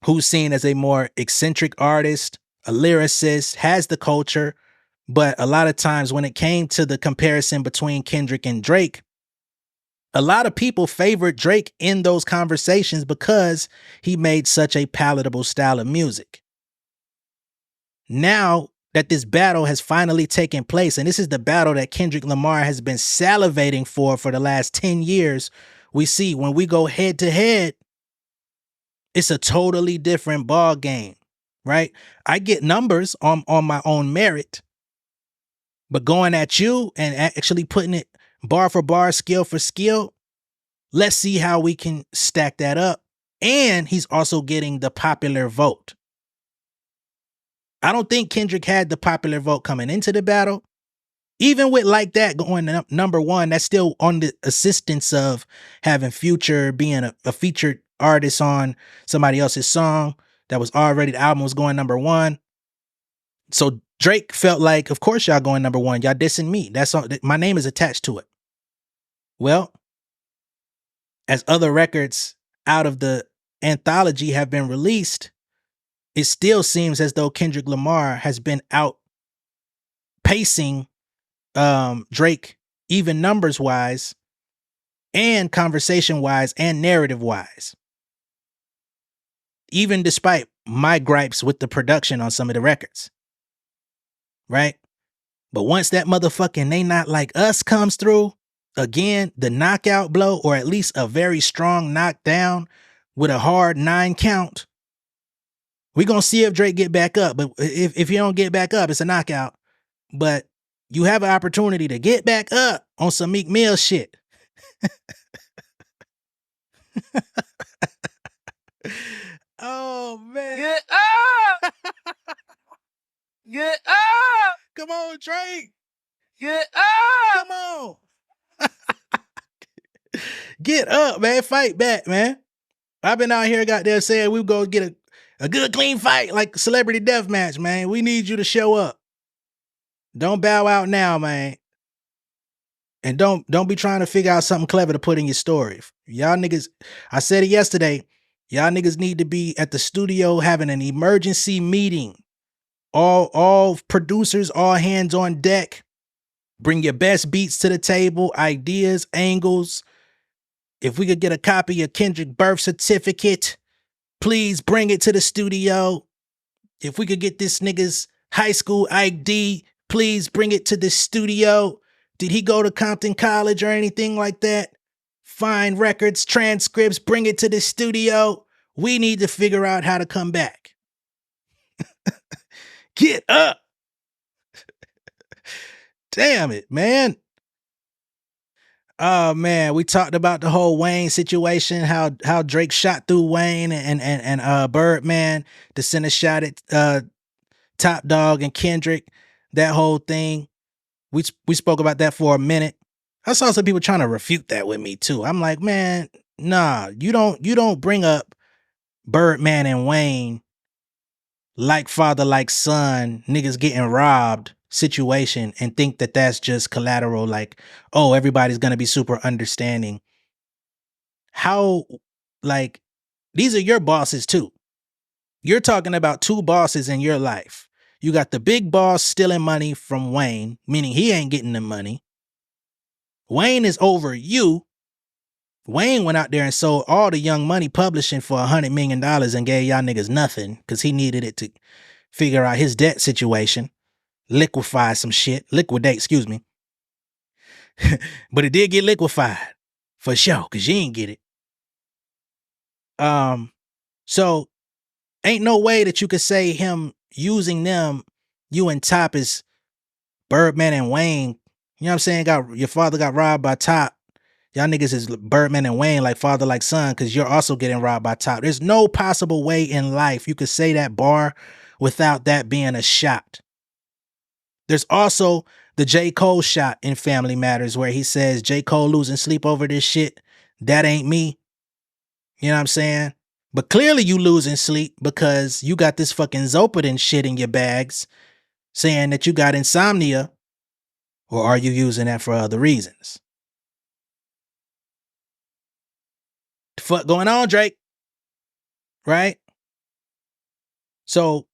who's seen as a more eccentric artist, a lyricist, has the culture. But a lot of times when it came to the comparison between Kendrick and Drake, a lot of people favored Drake in those conversations because he made such a palatable style of music. Now that this battle has finally taken place, and this is the battle that Kendrick Lamar has been salivating for the last 10 years, we see when we go head to head, it's a totally different ball game, right? I get numbers on my own merit, but going at you and actually putting it bar for bar, skill for skill, let's see how we can stack that up. And he's also getting the popular vote. I don't think Kendrick had the popular vote coming into the battle. Even with like that going to number one, that's still on the assistance of having Future being a featured artist on somebody else's song that was already, the album was going number one. So Drake felt like, of course y'all going number one. Y'all dissing me. That's all, my name is attached to it. Well, as other records out of the anthology have been released, it still seems as though Kendrick Lamar has been outpacing Drake, even numbers wise and conversation wise and narrative wise. Even despite my gripes with the production on some of the records. Right? But once that motherfucking They Not Like Us comes through, again, the knockout blow, or at least a very strong knockdown with a hard 9 count, we're going to see if Drake get back up. But if you don't get back up, it's a knockout. But you have an opportunity to get back up on some Meek Mill shit. Oh, man. Get up! Get up! Come on, Drake. Get up! Come on. Get up, man. Fight back, man. I've been out here goddamn saying we go get a good clean fight like celebrity death match, man. We need you to show up. Don't bow out now, man. And don't be trying to figure out something clever to put in your story. Y'all niggas, I said it yesterday, y'all niggas need to be at the studio having an emergency meeting. All producers, all hands on deck. Bring your best beats to the table, ideas, angles. If we could get a copy of Kendrick birth certificate, please bring it to the studio. If we could get this nigga's high school ID, please bring it to the studio. Did he go to Compton College or anything like that? Find records, transcripts, bring it to the studio. We need to figure out how to come back. Get up. Damn it, man. Oh man, we talked about the whole Wayne situation, how Drake shot through Wayne and Birdman to send a shot at Top Dog and Kendrick, that whole thing. We spoke about that for a minute. I saw some people trying to refute that with me too. I'm like, man, nah, you don't bring up Birdman and Wayne like father, like son, niggas getting robbed situation and think that that's just collateral, like, oh, everybody's gonna be super understanding. How, like, these are your bosses too. You're talking about two bosses in your life. You got the big boss stealing money from Wayne, meaning he ain't getting the money. Wayne is over you. Wayne went out there and sold all the Young Money publishing for $100 million and gave y'all niggas nothing because he needed it to figure out his debt situation. Liquidate, excuse me. But it did get liquefied for sure, because you ain't get it. So ain't no way that you could say him using them you and Top is Birdman and Wayne. You know what I'm saying? Your father got robbed by Top. Y'all niggas is Birdman and Wayne, like father, like son, because you're also getting robbed by Top. There's no possible way in life you could say that bar without that being a shot. There's also the J. Cole shot in Family Matters where he says, J. Cole losing sleep over this shit. That ain't me. You know what I'm saying? But clearly you losing sleep because you got this fucking Zolpidem shit in your bags saying that you got insomnia, or are you using that for other reasons? The fuck going on, Drake? Right? So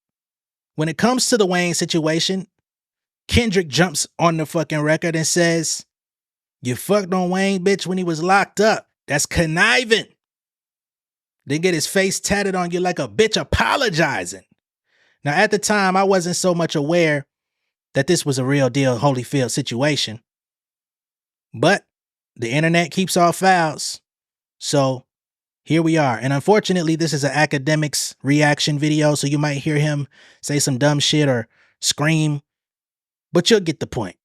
when it comes to the Wayne situation, Kendrick jumps on the fucking record and says, you fucked on Wayne, bitch, when he was locked up. That's conniving. Then get his face tatted on you like a bitch apologizing. Now, at the time, I wasn't so much aware that this was a real deal Holyfield situation. But the internet keeps all files. So here we are. And unfortunately, this is an Akademiks reaction video, so you might hear him say some dumb shit or scream, but you'll get the point.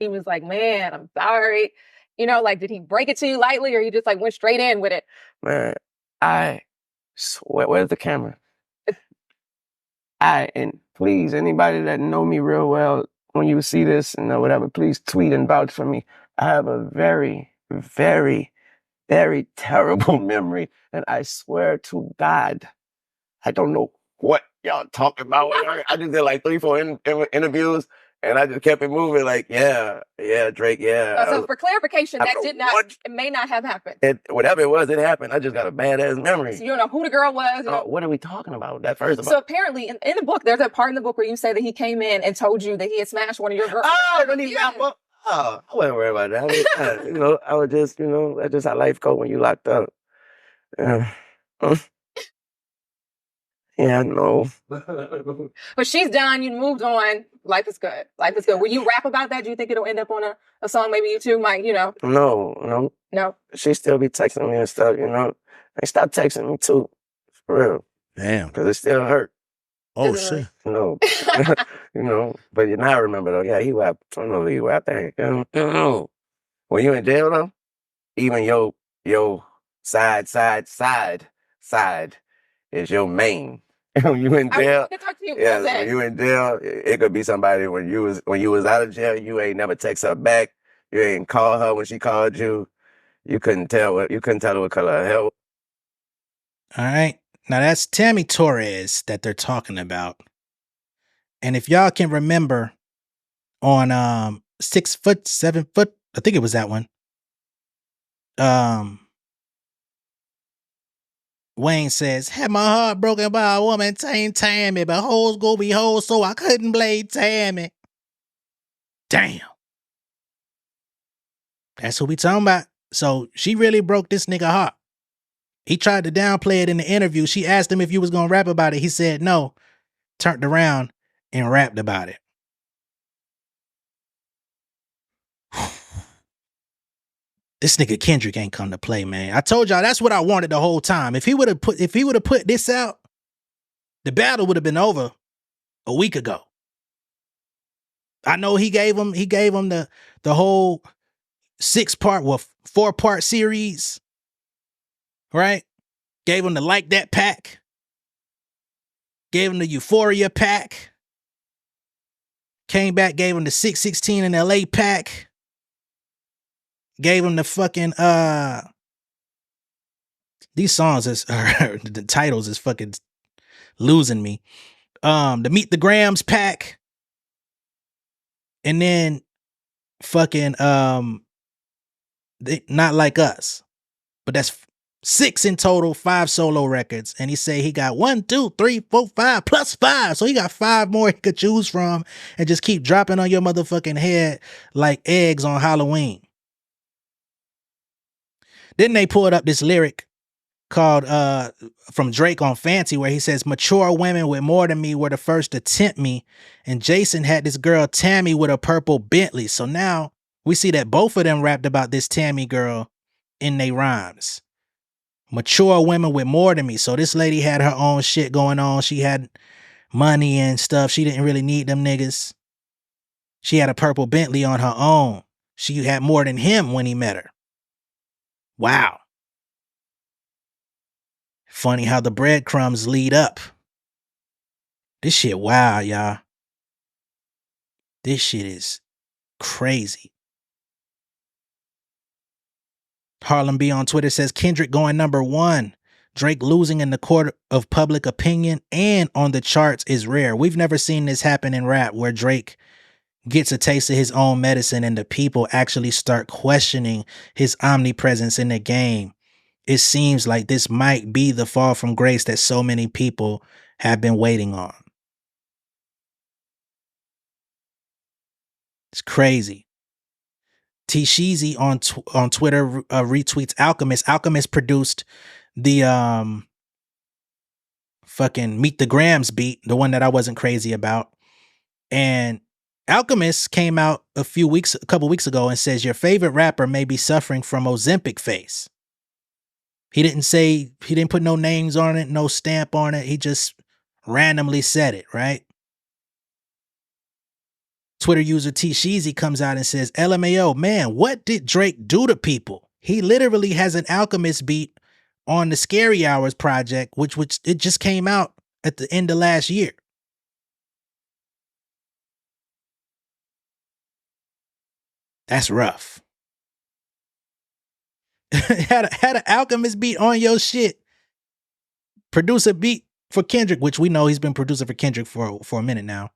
He was like, man, I'm sorry. You know, like, did he break it to you lightly or you just like went straight in with it? Man, I swear, where's the camera? And please, anybody that know me real well, when you see this and whatever, please tweet and vouch for me. I have a very, very, very terrible memory. And I swear to God, I don't know what y'all talking about. I just did like 3-4 interviews. And I just kept it moving like, yeah, Drake, yeah. So for clarification, that did not, it may not have happened. Whatever it was, it happened. I just got a badass memory. So you don't know who the girl was? What are we talking about? That first of all. So apparently in the book, there's a part in the book where you say that he came in and told you that he had smashed one of your girls. Oh, don't even wrap up. Oh, I wasn't worried about that. I was just, that's just how life goes when you locked up. Yeah, no. But she's done. You moved on. Life is good. Life is good. Will you rap about that? Do you think it'll end up on a song? Maybe you two might, No. No. She still be texting me and stuff, They stop texting me too. For real. Damn. Because it still hurt. Oh, shit. But now I remember though. Yeah, he rapped. I don't know if he rapped that. When you in jail though, even your side is your main. When you in jail, when you in jail, it could be somebody when you was out of jail, you ain't never text her back. You ain't call her when she called you. You couldn't tell her what color her hair was. All right. Now that's Tammy Torres that they're talking about. And if y'all can remember on 6 foot, 7 foot, I think it was that one. Wayne says, had my heart broken by a woman named Tammy, but hoes go be hoes, so I couldn't blame Tammy. Damn. That's who we talking about. So she really broke this nigga heart. He tried to downplay it in the interview. She asked him if you was going to rap about it. He said no, turned around and rapped about it. This nigga Kendrick ain't come to play, man. I told y'all that's what I wanted the whole time. If he would have put this out, the battle would have been over a week ago. I know he gave him the whole 4-part series, right? Gave him the Like That pack. Gave him the Euphoria pack. Came back, gave him the 616 in LA pack. Gave him the fucking these songs is the titles is fucking losing me. The Meet the Grams pack. And then fucking Not Like Us. But that's 6 in total, 5 solo records. And he say he got 1, 2, 3, 4, 5 plus 5. So he got 5 more he could choose from and just keep dropping on your motherfucking head like eggs on Halloween. Then they pulled up this lyric called from Drake on Fancy where he says, mature women with more than me were the first to tempt me. And Jason had this girl Tammy with a purple Bentley. So now we see that both of them rapped about this Tammy girl in their rhymes. Mature women with more than me. So this lady had her own shit going on. She had money and stuff. She didn't really need them niggas. She had a purple Bentley on her own. She had more than him when he met her. Wow. Funny how the breadcrumbs lead up. This shit wild, y'all. This shit is crazy. Harlem B on Twitter says Kendrick going #1. Drake losing in the court of public opinion and on the charts is rare. We've never seen this happen in rap where Drake gets a taste of his own medicine and the people actually start questioning his omnipresence in the game. It seems like this might be the fall from grace that so many people have been waiting on. It's crazy. T Sheezy on Twitter retweets Alchemist. Alchemist produced the fucking Meet the Grams beat, the one that I wasn't crazy about. And Alchemist came out a couple weeks ago and says your favorite rapper may be suffering from Ozempic face. He didn't put no names on it, no stamp on it. He just randomly said it, right? Twitter user T Sheezy comes out and says, LMAO, man, what did Drake do to people? He literally has an Alchemist beat on the Scary Hours project, which it just came out at the end of last year. That's rough. had an Alchemist beat on your shit. Produce a beat for Kendrick, which we know he's been producing for Kendrick for a minute now.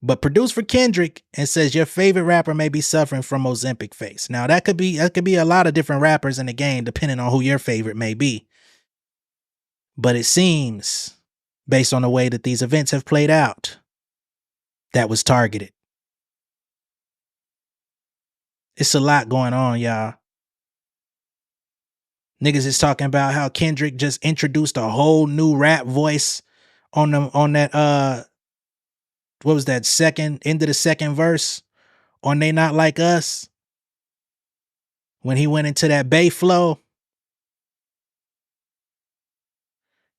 But produce for Kendrick and says your favorite rapper may be suffering from Ozempic face. Now that could be a lot of different rappers in the game, depending on who your favorite may be. But it seems, based on the way that these events have played out, that was targeted. It's a lot going on, y'all. Niggas is talking about how Kendrick just introduced a whole new rap voice on that what was that end of the second verse on They Not Like Us, when he went into that Bay flow.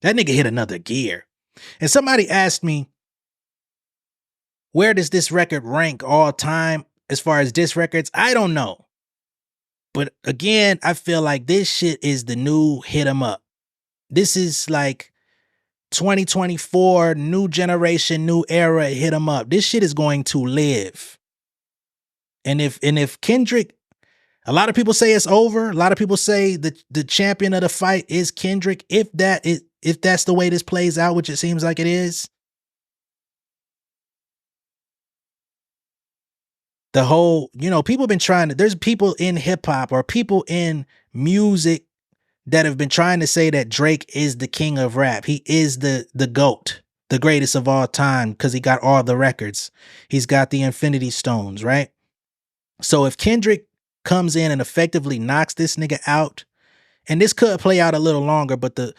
That nigga hit another gear. And somebody asked me, where does this record rank all time as far as diss records? I don't know. But again, I feel like this shit is the new hit 'em up. This is like 2024, new generation, new era hit 'em up. This shit is going to live. And if Kendrick, a lot of people say it's over. A lot of people say the champion of the fight is Kendrick. If that's the way this plays out, which it seems like it is, the whole, people have been there's people in hip hop or people in music that have been trying to say that Drake is the king of rap. He is the GOAT, the greatest of all time, because he got all the records. He's got the Infinity Stones, right? So if Kendrick comes in and effectively knocks this nigga out, and this could play out a little longer, but the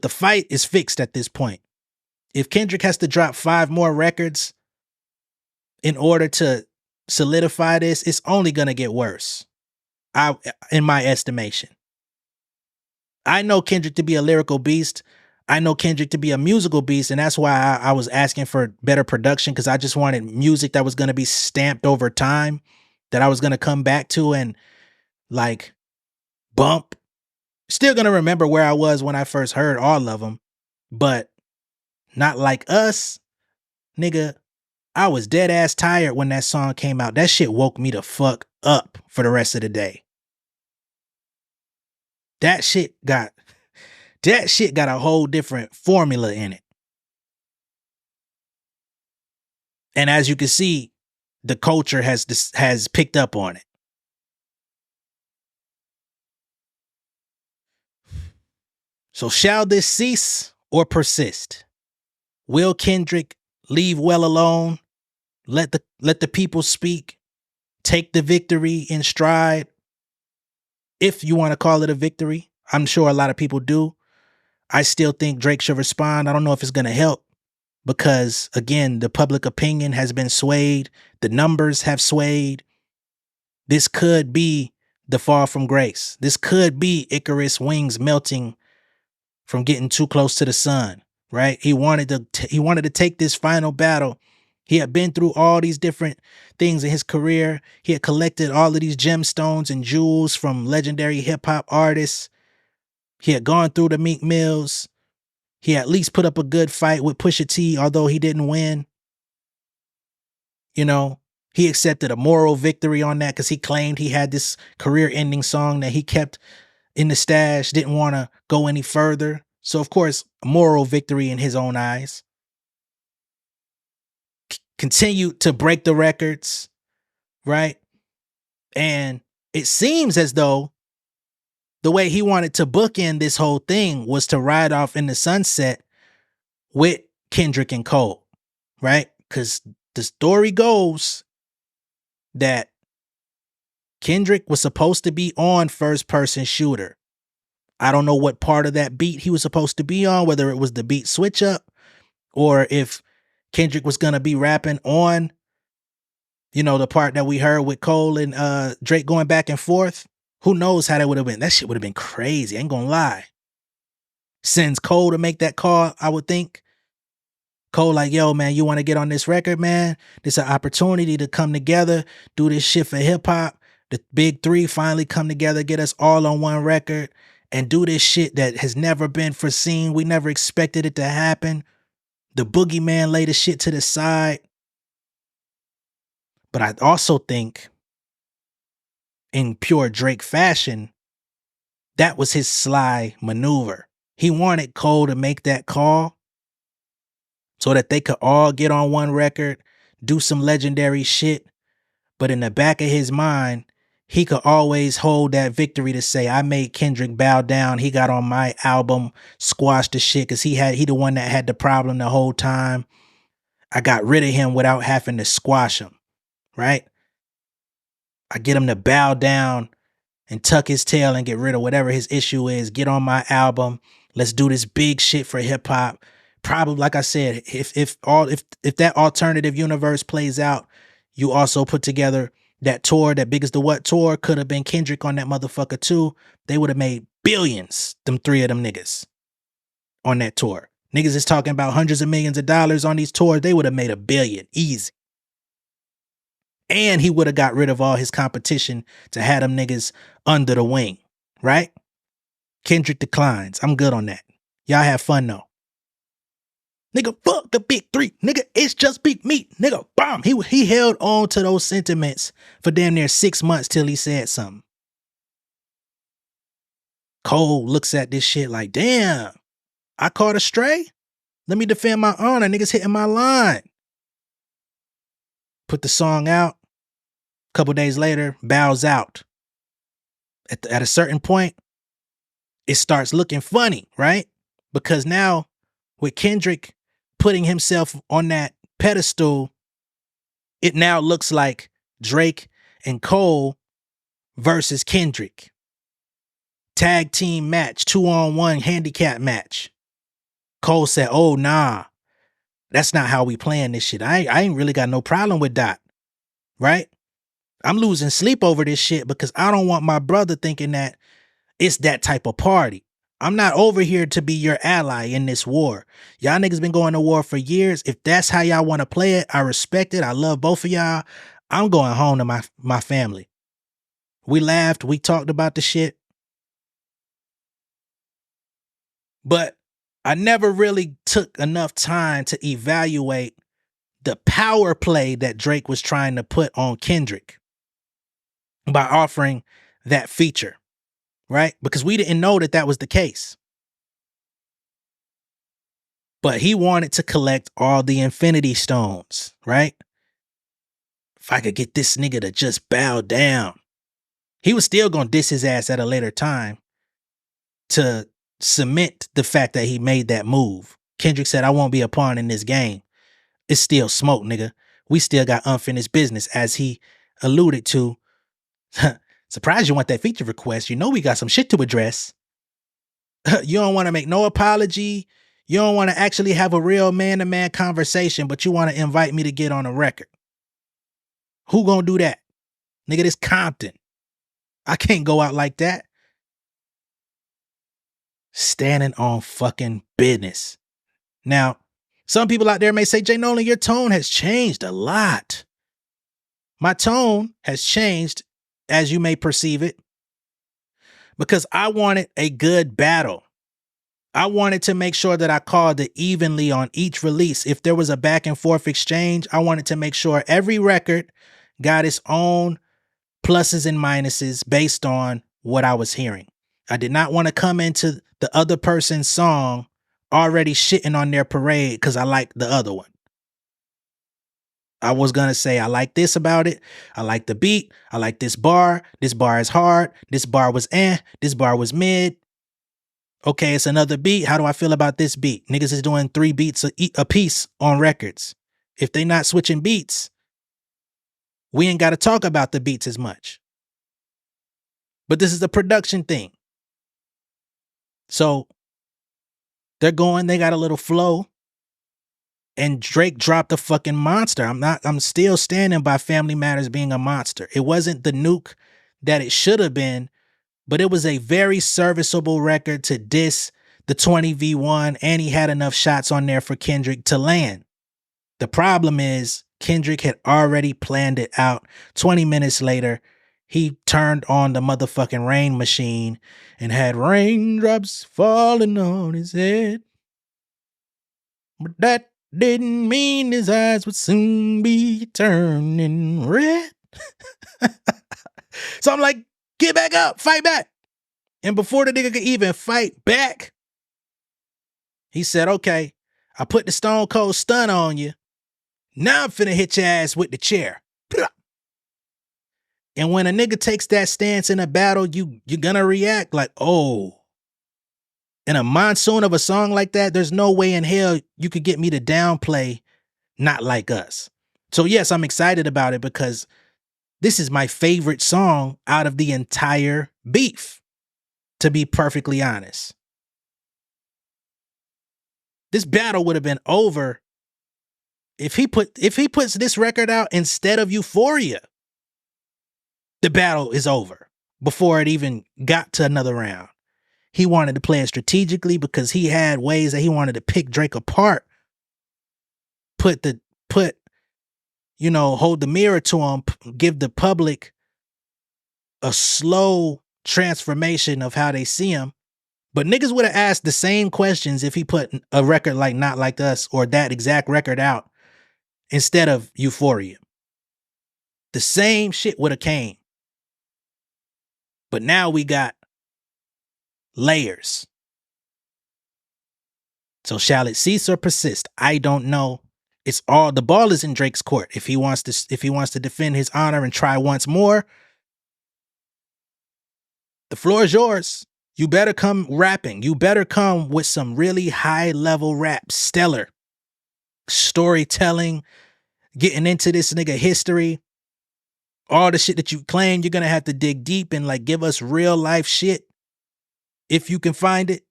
fight is fixed at this point. If Kendrick has to drop 5 more records in order to solidify this, it's only going to get worse, in my estimation. I know Kendrick to be a lyrical beast. I know Kendrick to be a musical beast, and that's why I was asking for better production, because I just wanted music that was going to be stamped over time, that I was going to come back to and like bump. Still going to remember where I was when I first heard all of them, but Not Like Us, nigga. I was dead ass tired when that song came out. That shit woke me the fuck up for the rest of the day. That shit got a whole different formula in it. And as you can see, the culture has picked up on it. So shall this cease or persist? Will Kendrick leave well alone? Let the people speak. Take the victory in stride. If you want to call it a victory, I'm sure a lot of people do. I still think Drake should respond. I don't know if it's going to help because, again, the public opinion has been swayed. The numbers have swayed. This could be the fall from grace. This could be Icarus wings melting from getting too close to the sun. right? He wanted to take this final battle. He had been through all these different things in his career. He had collected all of these gemstones and jewels from legendary hip hop artists. He had gone through the Meek Mills. He at least put up a good fight with Pusha T, although he didn't win. You know, he accepted a moral victory on that because he claimed he had this career-ending song that he kept in the stash, didn't want to go any further. So, of course, a moral victory in his own eyes. Continued to break the records, right? And it seems as though the way he wanted to bookend this whole thing was to ride off in the sunset with Kendrick and Cole, right? Because the story goes that Kendrick was supposed to be on First Person Shooter. I don't know what part of that beat he was supposed to be on, whether it was the beat switch up or if Kendrick was going to be rapping on, you know, the part that we heard with Cole and Drake going back and forth. Who knows how that would have been? That shit would have been crazy. I ain't gonna lie. Sends Cole to make that call, I would think. Cole like, yo, man, you want to get on this record, man? This an opportunity to come together, do this shit for hip hop. The big three finally come together, get us all on one record and do this shit that has never been foreseen. We never expected it to happen. The boogeyman laid the shit to the side. But I also think in pure Drake fashion, that was his sly maneuver. He wanted Cole to make that call so that they could all get on one record, do some legendary shit. But in the back of his mind, he could always hold that victory to say, I made Kendrick bow down. He got on my album, squashed the shit because he the one that had the problem the whole time. I got rid of him without having to squash him, right? I get him to bow down and tuck his tail and get rid of whatever his issue is. Get on my album. Let's do this big shit for hip hop. Probably, like I said, if that alternative universe plays out, you also put together that tour, that Biggest to What tour. Could have been Kendrick on that motherfucker too. They would have made billions, them three of them niggas on that tour. Niggas is talking about hundreds of millions of dollars on these tours. They would have made $1 billion easy. And he would have got rid of all his competition to have them niggas under the wing, right? Kendrick declines. I'm good on that. Y'all have fun though. Nigga, fuck the big three. Nigga, it's just big meat. Nigga, bomb. He held on to those sentiments for damn near 6 months till he said something. Cole looks at this shit like, damn, I caught a stray? Let me defend my honor. Niggas hitting my line. Put the song out. Couple days later, bows out. At a certain point, it starts looking funny, right? Because now, with Kendrick putting himself on that pedestal, it now looks like Drake and Cole versus Kendrick. Tag team match, 2-on-1 handicap match. Cole said, oh, nah, that's not how we playing this shit. I ain't really got no problem with that, right? I'm losing sleep over this shit because I don't want my brother thinking that it's that type of party. I'm not over here to be your ally in this war. Y'all niggas been going to war for years. If that's how y'all want to play it, I respect it. I love both of y'all. I'm going home to my family. We laughed. We talked about the shit. But I never really took enough time to evaluate the power play that Drake was trying to put on Kendrick by offering that feature, right? Because we didn't know that was the case. But he wanted to collect all the Infinity Stones, right? If I could get this nigga to just bow down. He was still going to diss his ass at a later time to cement the fact that he made that move. Kendrick said, I won't be a pawn in this game. It's still smoke, nigga. We still got unfinished business, as he alluded to. Surprised you want that feature request. You know we got some shit to address. You don't want to make no apology. You don't want to actually have a real man-to-man conversation, but you want to invite me to get on a record. Who gonna do that? Nigga, this Compton. I can't go out like that. Standing on fucking business. Now, some people out there may say, J Nolan, your tone has changed a lot. My tone has changed, as you may perceive it, because I wanted a good battle. I wanted to make sure that I called it evenly on each release. If there was a back and forth exchange, I wanted to make sure every record got its own pluses and minuses based on what I was hearing. I did not want to come into the other person's song already shitting on their parade because I like the other one. I was going to say, I like this about it. I like the beat. I like this bar. This bar is hard. This bar was this bar was mid. Okay, it's another beat. How do I feel about this beat? Niggas is doing 3 beats a piece on records. If they not switching beats, we ain't got to talk about the beats as much. But this is a production thing. So they're going, they got a little flow. And Drake dropped a fucking monster. I'm still standing by Family Matters being a monster. It wasn't the nuke that it should have been, but it was a very serviceable record to diss the 20v1, and he had enough shots on there for Kendrick to land. The problem is Kendrick had already planned it out. 20 minutes later, he turned on the motherfucking rain machine and had raindrops falling on his head. But that didn't mean his eyes would soon be turning red. So I'm like, get back up, fight back. And before the nigga could even fight back, he said, okay, I put the Stone Cold stun on you. Now I'm finna hit your ass with the chair. And when a nigga takes that stance in a battle, you're gonna react like, oh. In a monsoon of a song like that, there's no way in hell you could get me to downplay Not Like Us. So yes, I'm excited about it because this is my favorite song out of the entire beef, to be perfectly honest. This battle would have been over if he puts this record out instead of Euphoria. The battle is over before it even got to another round. He wanted to play it strategically because he had ways that he wanted to pick Drake apart. Hold the mirror to him, give the public a slow transformation of how they see him. But niggas would have asked the same questions if he put a record like Not Like Us or that exact record out instead of Euphoria. The same shit would have came. But now we got layers. So shall it cease or persist? I don't know. It's all, the ball is in Drake's court. If he wants to defend his honor and try once more, the floor is yours. You better come rapping. You better come with some really high level rap, stellar storytelling, getting into this nigga history. All the shit that you claim, you're going to have to dig deep and like give us real life shit if you can find it.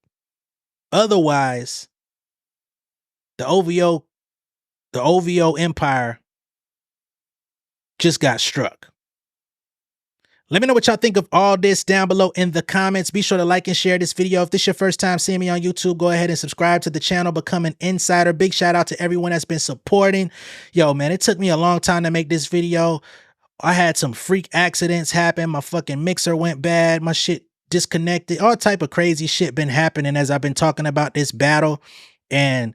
Otherwise, the OVO empire just got struck. Let me know what y'all think of all this down below in the comments. Be sure to like and share this video. If this is your first time seeing me on YouTube, go ahead and subscribe to the channel, become an insider. Big shout out to everyone that's been supporting. Yo, man, it took me a long time to make this video. I had some freak accidents happen. My fucking mixer went bad. My shit disconnected. All type of crazy shit been happening as I've been talking about this battle. And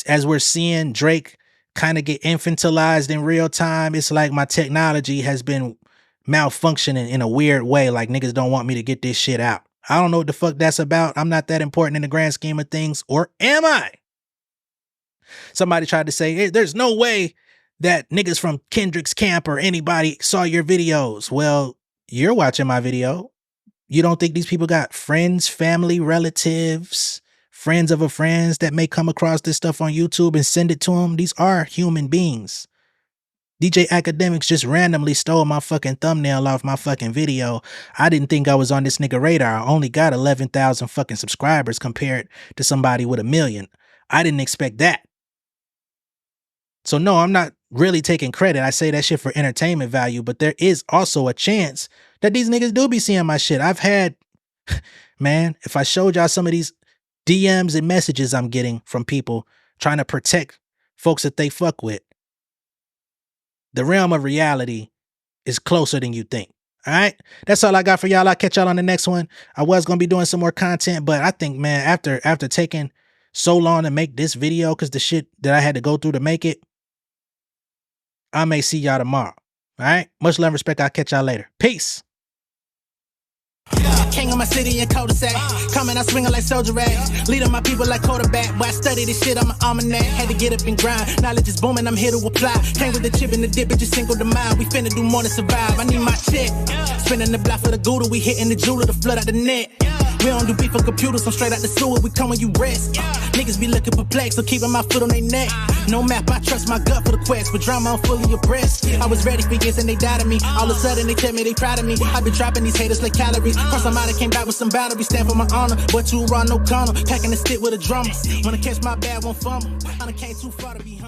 as we're seeing Drake kind of get infantilized in real time, it's like my technology has been malfunctioning in a weird way. Like niggas don't want me to get this shit out. I don't know what the fuck that's about. I'm not that important in the grand scheme of things. Or am I? Somebody tried to say, hey, there's no way that niggas from Kendrick's camp or anybody saw your videos. Well, you're watching my video. You don't think these people got friends, family, relatives, friends of a friends that may come across this stuff on YouTube and send it to them? These are human beings. DJ Akademiks just randomly stole my fucking thumbnail off my fucking video. I didn't think I was on this nigga radar. I only got 11,000 fucking subscribers compared to somebody with 1 million. I didn't expect that. So no, I'm not really taking credit. I say that shit for entertainment value, but there is also a chance that these niggas do be seeing my shit. I've had, man, if I showed y'all some of these DMs and messages I'm getting from people trying to protect folks that they fuck with. The realm of reality is closer than you think. All right? That's all I got for y'all. I'll catch y'all on the next one. I was going to be doing some more content, but I think, man, after taking so long to make this video, because the shit that I had to go through to make it, I may see y'all tomorrow. All right? Much love and respect. I'll catch y'all later. Peace. King of my city and cul-de-sac. Coming, I swinging like soldier rag. Leading my people like quarterback. But I study this shit, I'm an almanac. Had to get up and grind. Knowledge is booming, I'm here to apply. Came with the chip and the dip, it just single the mind. We finna do more than survive. I need my check. Spinning the block for the Gouda. We hitting the jeweler to flood out the net. We don't do beef for computers, I'm straight out the sewer. We come when you rest. Niggas be looking perplexed, so keeping my foot on their neck. No map, I trust my gut for the quest. But drama, I'm fully abreast. I was ready for years and they died of me. All of a sudden they tell me they proud of me. I been dropping these haters like calories. Cross them out, I came back with some boundaries. Stand for my honor, but you run no corner. Packing the stick with a drummer. Wanna catch my bad, won't fumble. I done came too far to be humble.